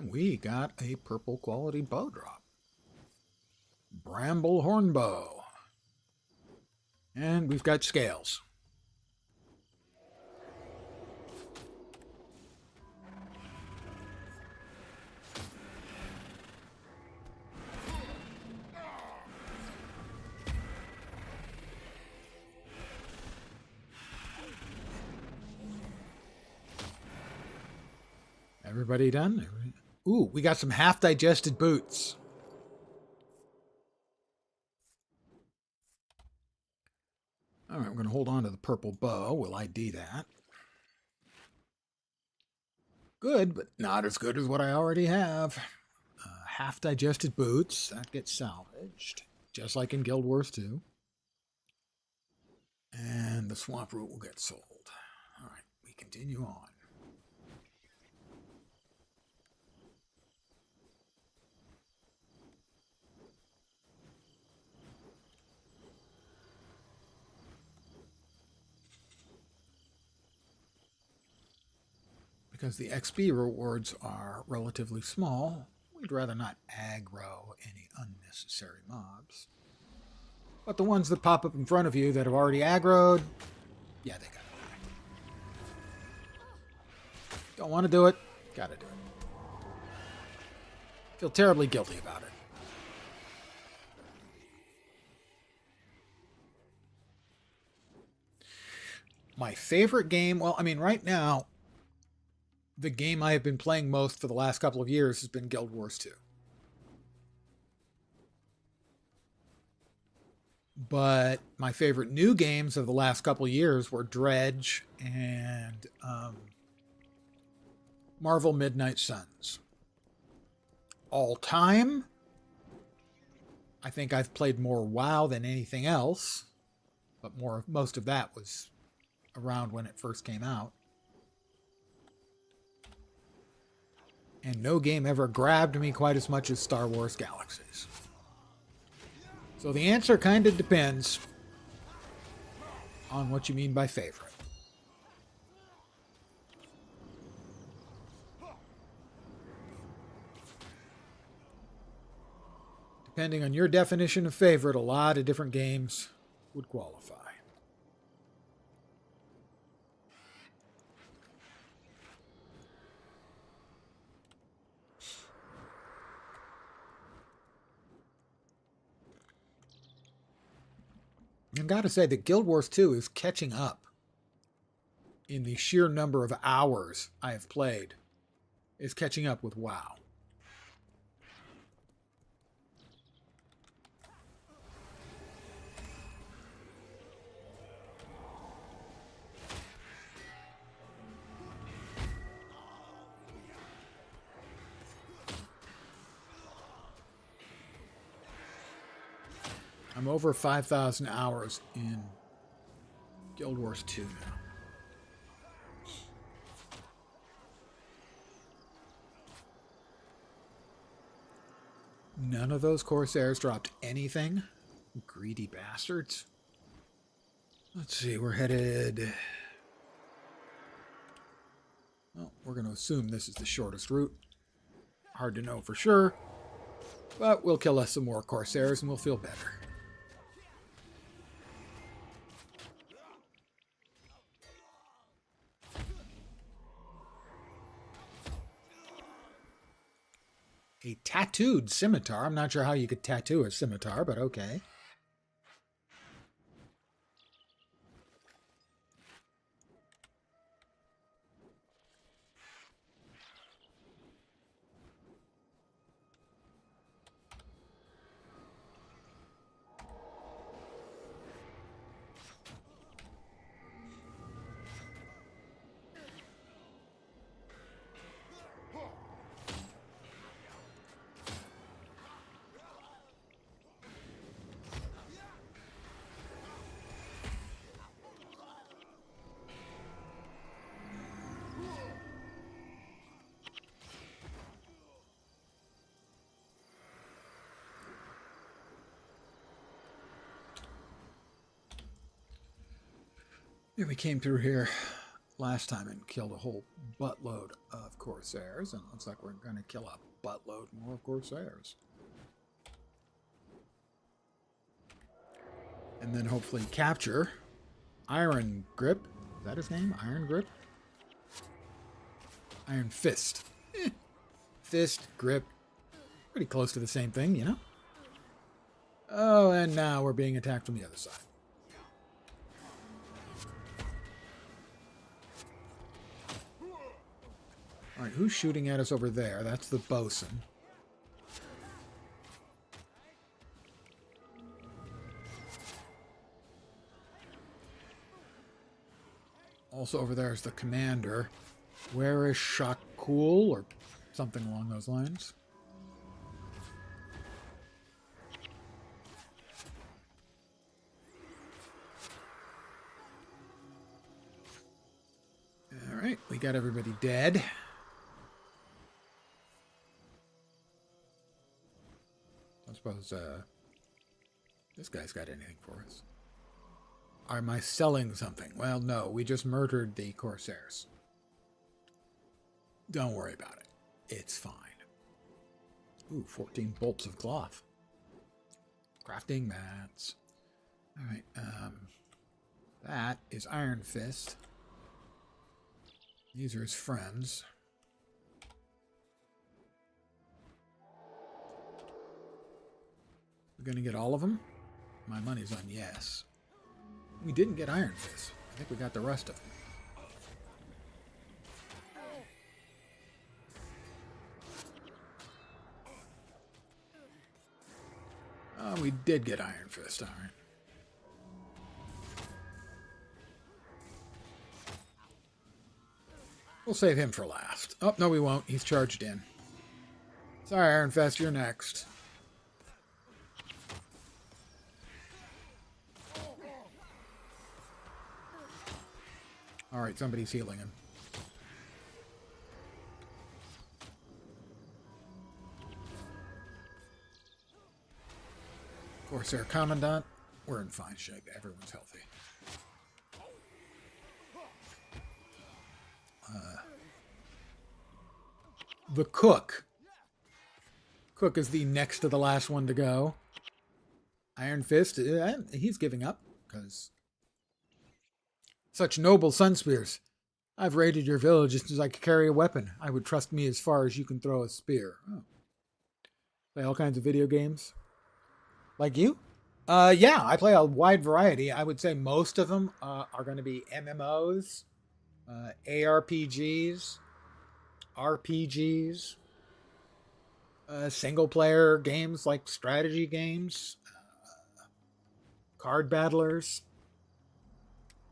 A: we got a purple quality bow drop. Bramble horn bow. And we've got scales. Everybody done? Ooh, we got some half-digested boots. All right, we're going to hold on to the purple bow. We'll ID that. Good, but not as good as what I already have. Half-digested boots. That gets salvaged, just like in Guild Wars 2. And the swamp root will get sold. All right, we continue on. Because the XP rewards are relatively small, we'd rather not aggro any unnecessary mobs. But the ones that pop up in front of you that have already aggroed, yeah, they gotta die. Don't want to do it, gotta do it. Feel terribly guilty about it. My favorite game, well, I mean, right now, the game I have been playing most for the last couple of years has been Guild Wars 2. But my favorite new games of the last couple of years were Dredge and Marvel Midnight Suns. All time, I think I've played more WoW than anything else, but most of that was around when it first came out. And no game ever grabbed me quite as much as Star Wars Galaxies. So the answer kind of depends on what you mean by favorite. Depending on your definition of favorite, a lot of different games would qualify. I've got to say that Guild Wars 2 is catching up in the sheer number of hours I have played. Is catching up with WoW. I'm over 5,000 hours in Guild Wars 2 now. None of those Corsairs dropped anything. Greedy bastards. Let's see, we're headed... Well, we're going to assume this is the shortest route. Hard to know for sure. But we'll kill us some more Corsairs and we'll feel better. A tattooed scimitar. I'm not sure how you could tattoo a scimitar, but okay. Yeah, we came through here last time and killed a whole buttload of Corsairs, and it looks like we're going to kill a buttload more of Corsairs. And then hopefully capture Iron Grip. Is that his name? Iron Grip? Iron Fist. Fist, grip. Pretty close to the same thing, you know? Oh, and now we're being attacked from the other side. Alright, who's shooting at us over there? That's the bosun. Also over there is the commander. Where is Shakul? Or something along those lines. Alright, we got everybody dead. I suppose this guy's got anything for us. Am I selling something? Well, no, we just murdered the Corsairs. Don't worry about it. It's fine. Ooh, 14 bolts of cloth. Crafting mats. Alright, that is Iron Fist. These are his friends. We're going to get all of them? My money's on yes. We didn't get Iron Fist. I think we got the rest of them. Oh, we did get Iron Fist, alright. We'll save him for last. Oh, no we won't. He's charged in. Sorry, Iron Fist, you're next. Alright, somebody's healing him. Corsair Commandant, we're in fine shape. Everyone's healthy. The Cook. Cook is the next to the last one to go. Iron Fist, he's giving up, because... Such noble sun spears. I've raided your village just as I could carry a weapon. I would trust me as far as you can throw a spear. Oh. Play all kinds of video games. Like you? Yeah, I play a wide variety. I would say most of them are going to be MMOs, ARPGs, RPGs, single-player games like strategy games, card battlers.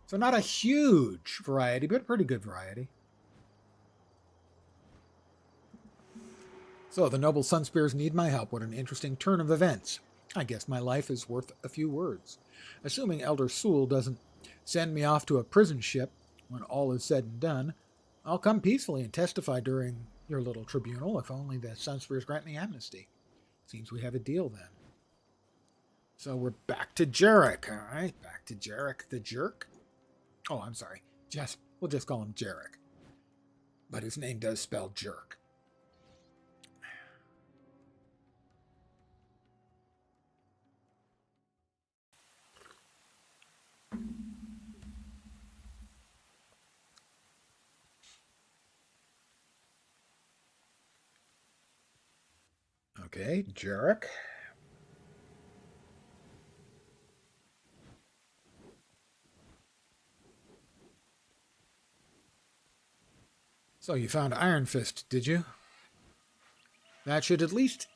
A: So not a huge variety, but a pretty good variety. So the noble sun spears need my help. What an interesting turn of events. I guess my life is worth a few words. Assuming Elder Sewell doesn't send me off to a prison ship when all is said and done, I'll come peacefully and testify during your little tribunal if only the sun spears grant me amnesty. Seems we have a deal then. So we're back to Jarek, all right? Back to Jarek the Jerk. Oh, I'm sorry. We'll just call him Jarek. But his name does spell jerk. Okay, Jarek. So you found Iron Fist, did you? That should at least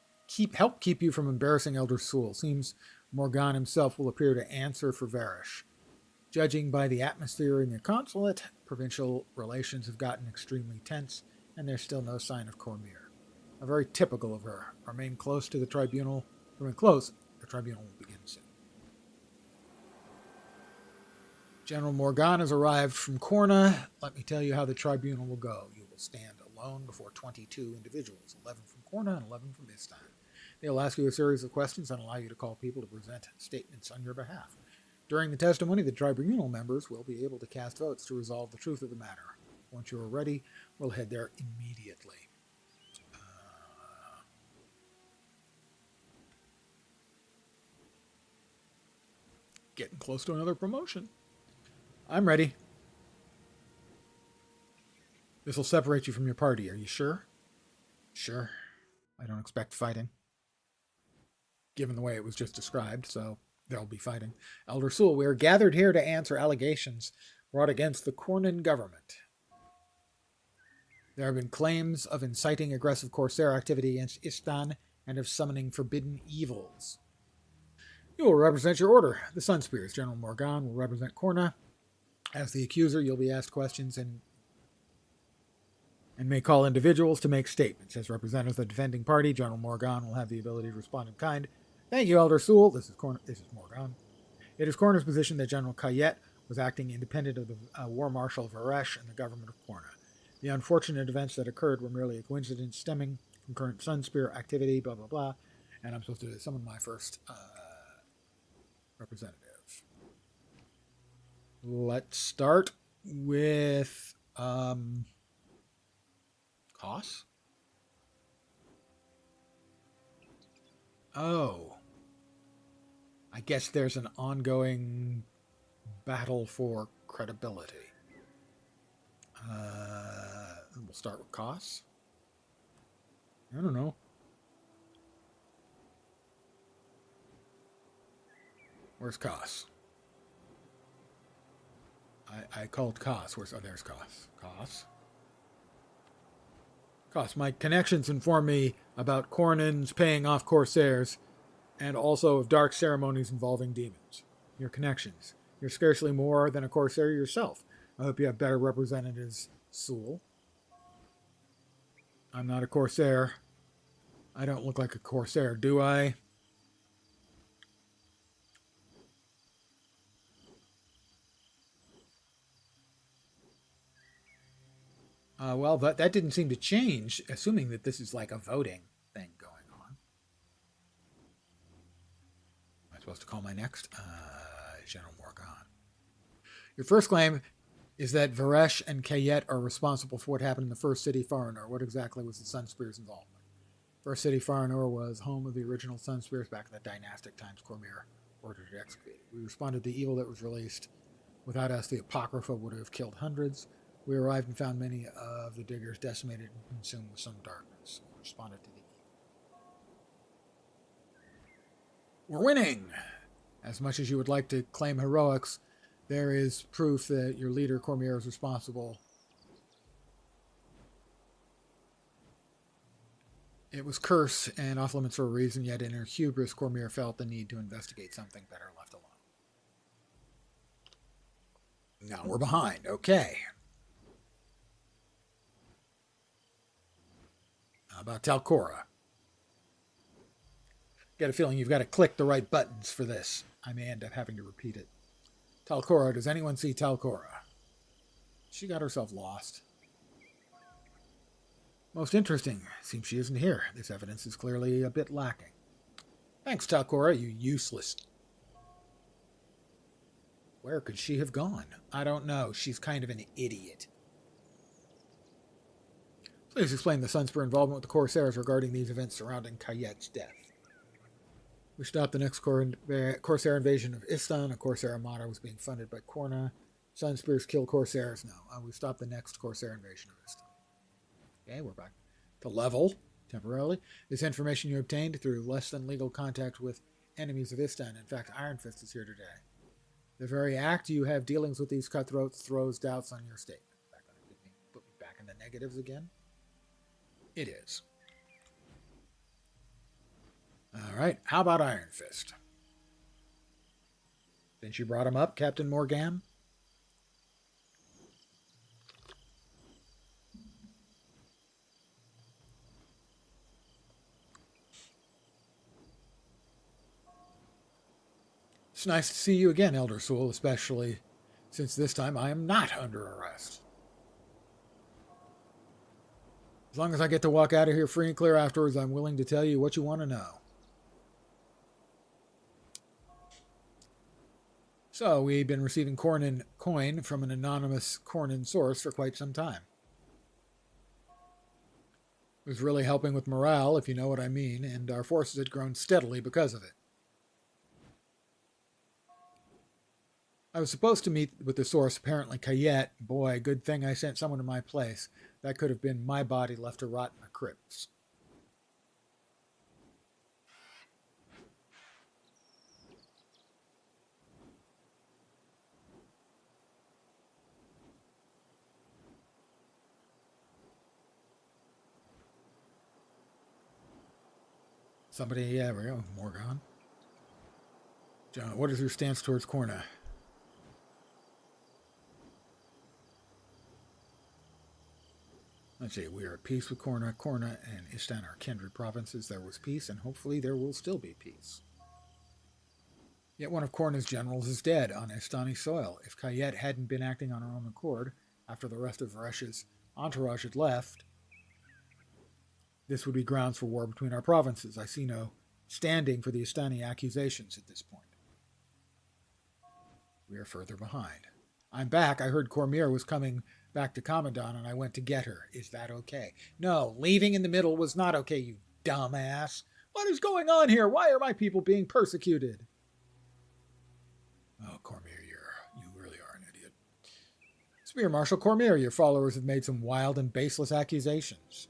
A: help keep you from embarrassing Elder Sewell. Seems Morgan himself will appear to answer for Varish. Judging by the atmosphere in your consulate, provincial relations have gotten extremely tense, and there's still no sign of Cormier. A very typical of her. Remain close to the tribunal. Remain close. The tribunal will begin soon. General Morgan has arrived from Corna. Let me tell you how the tribunal will go. You will stand alone before 22 individuals, 11 from Corna and 11 from Istan. They will ask you a series of questions and allow you to call people to present statements on your behalf. During the testimony, the tribunal members will be able to cast votes to resolve the truth of the matter. Once you are ready, we'll head there immediately. Getting close to another promotion. I'm ready. This will separate you from your party. Are you sure? Sure. I don't expect fighting, given the way it was just described, so there'll be fighting. Elder Sewell, we are gathered here to answer allegations brought against the Cornin government. There have been claims of inciting aggressive Corsair activity against Istan and of summoning forbidden evils. You will represent your order. The Sun Spears, General Morgan, will represent Corna. As the accuser, you'll be asked questions and may call individuals to make statements. As representative of the defending party, General Morgan will have the ability to respond in kind. Thank you, Elder Sewell. This is Morgan. It is Corna's position that General Kayet was acting independent of the War Marshal Varesh and the government of Corna. The unfortunate events that occurred were merely a coincidence stemming from current Sun Spear activity, blah, blah, blah. And I'm supposed to summon my first representative. Let's start with Koss. Oh. I guess there's an ongoing battle for credibility. We'll start with Koss. I don't know. Where's Koss? I called Koss. There's Koss. Koss, my connections inform me about Cornins paying off Corsairs and also of dark ceremonies involving demons. Your connections. You're scarcely more than a Corsair yourself. I hope you have better representatives, Sewell. I'm not a Corsair. I don't look like a Corsair, do I? Well, that didn't seem to change, assuming that this is like a voting thing going on. Am I supposed to call my next? General Morgan. Your first claim is that Varesh and Kayet are responsible for what happened in the First City Faranur. What exactly was the Sun Spears' involvement? First City Faranur was home of the original Sun Spears back in the dynastic times Cormyr ordered it executed. We responded to the evil that was released. Without us, the Apocrypha would have killed hundreds. We arrived and found many of the diggers decimated and consumed with some darkness. We responded to the evil. We're winning! As much as you would like to claim heroics, there is proof that your leader, Cormyr, is responsible. It was curse and off limits for a reason, yet in her hubris, Cormyr felt the need to investigate something better left alone. Now we're behind. Okay. How about Talcora? Get a feeling you've got to click the right buttons for this. I may end up having to repeat it. Talcora. Does anyone see Talcora? She got herself lost. Most interesting. Seems she isn't here. This evidence is clearly a bit lacking. Thanks, Talcora, you useless. Where could she have gone? I don't know. She's kind of an idiot. Please explain the Sunspear involvement with the Corsairs regarding these events surrounding Kayet's death. We stopped the next Corsair invasion of Istan. A Corsair armada was being funded by Corna. Sunspears kill Corsairs. No, we stopped the next Corsair invasion of Istan. Okay, we're back to level, temporarily. This information you obtained through less than legal contact with enemies of Istan. In fact, Iron Fist is here today. The very act you have dealings with these cutthroats throws doubts on your statement. Is that going to put me back in the negatives again? It is. All right, how about Iron Fist? Since you brought him up, Captain Morgan? It's nice to see you again, Elder Sewell, especially since this time I am not under arrest. As long as I get to walk out of here free and clear afterwards, I'm willing to tell you what you want to know. So we've been receiving Cornin coin from an anonymous Cornin source for quite some time. It was really helping with morale, if you know what I mean, and our forces had grown steadily because of it. I was supposed to meet with the source, apparently Kayet. Boy, good thing I sent someone to my place. That could have been my body left to rot in the crypts. Somebody, yeah, there we go, Morgan. John, what is your stance towards Korna? Let's see, we are at peace with Korna. Korna and Istan are kindred provinces. There was peace, and hopefully there will still be peace. Yet one of Korna's generals is dead on Istani soil. If Kayet hadn't been acting on her own accord, after the rest of Varesh's entourage had left, this would be grounds for war between our provinces. I see no standing for the Istani accusations at this point. We are further behind. I'm back. I heard Cormier was coming back to Commandant, and I went to get her. Is that okay? No, leaving in the middle was not okay, you dumbass. What is going on here? Why are my people being persecuted? Oh, Cormier, you really are an idiot. Spear Marshal Cormier, your followers have made some wild and baseless accusations.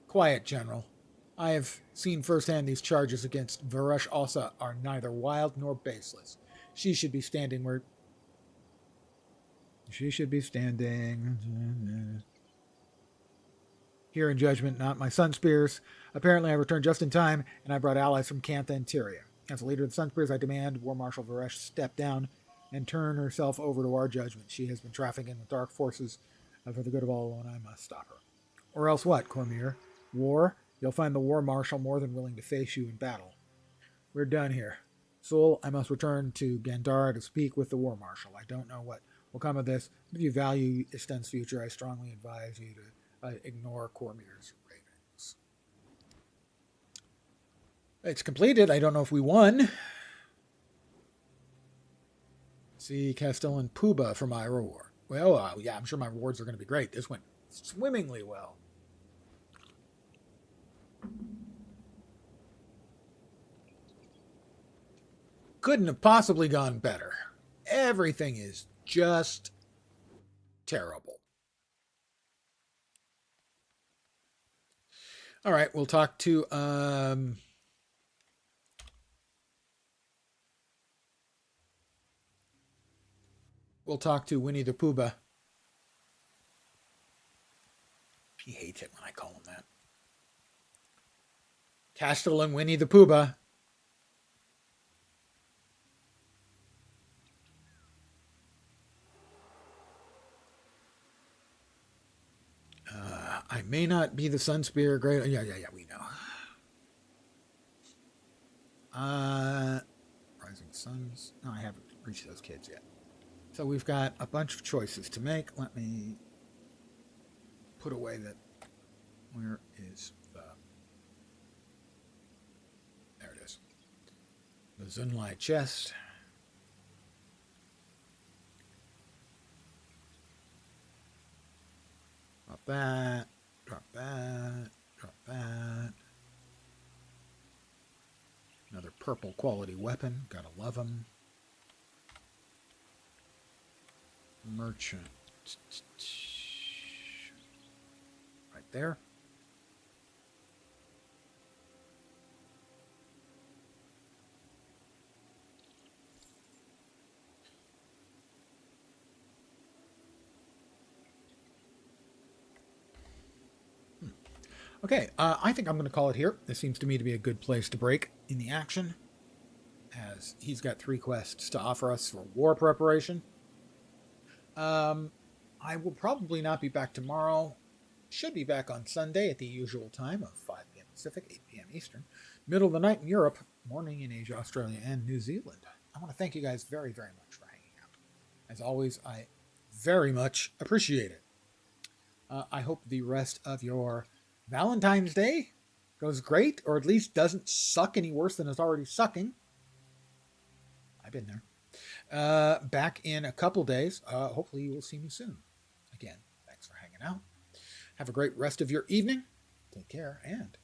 A: Quiet, General. I have seen firsthand these charges against Varesh Alsa are neither wild nor baseless. She should be standing where... She should be standing... Here in judgment, not my Sun Spears. Apparently I returned just in time, and I brought allies from Cantha and Tyria. As the leader of the Sun Spears, I demand War Marshal Varesh step down and turn herself over to our judgment. She has been trafficking with dark forces for the good of all, and I must stop her. Or else what, Cormier? War? You'll find the War Marshal more than willing to face you in battle. We're done here. Sul, I must return to Gandhara to speak with the War Marshal. I don't know what will come of this. If you value Isten's future, I strongly advise you to ignore Cormier's ravings. It's completed. I don't know if we won. See Castellan Puba for my reward. Well, yeah, I'm sure my rewards are going to be great. This went swimmingly well. Couldn't have possibly gone better. Everything is just terrible. All right, we'll talk to Winnie the Pooh. He hates it when I call him that. Castellan Winnie the Pooh. I may not be the Sun Spear great. Yeah, we know. Rising Suns. No, I haven't reached those kids yet. So we've got a bunch of choices to make. Let me put away that. Where is the... There it is. The Zunlai chest. Drop that. Drop that. Drop that. Another purple quality weapon. Gotta love them. Merchant. Right there. Okay, I think I'm going to call it here. This seems to me to be a good place to break in the action, as he's got 3 quests to offer us for war preparation. I will probably not be back tomorrow. Should be back on Sunday at the usual time of 5 p.m. Pacific, 8 p.m. Eastern. Middle of the night in Europe, morning in Asia, Australia, and New Zealand. I want to thank you guys very, very much for hanging out. As always, I very much appreciate it. I hope the rest of your Valentine's Day goes great, or at least doesn't suck any worse than it's already sucking. I've been there. Back in a couple days. Hopefully you will see me soon. Again, thanks for hanging out. Have a great rest of your evening. Take care and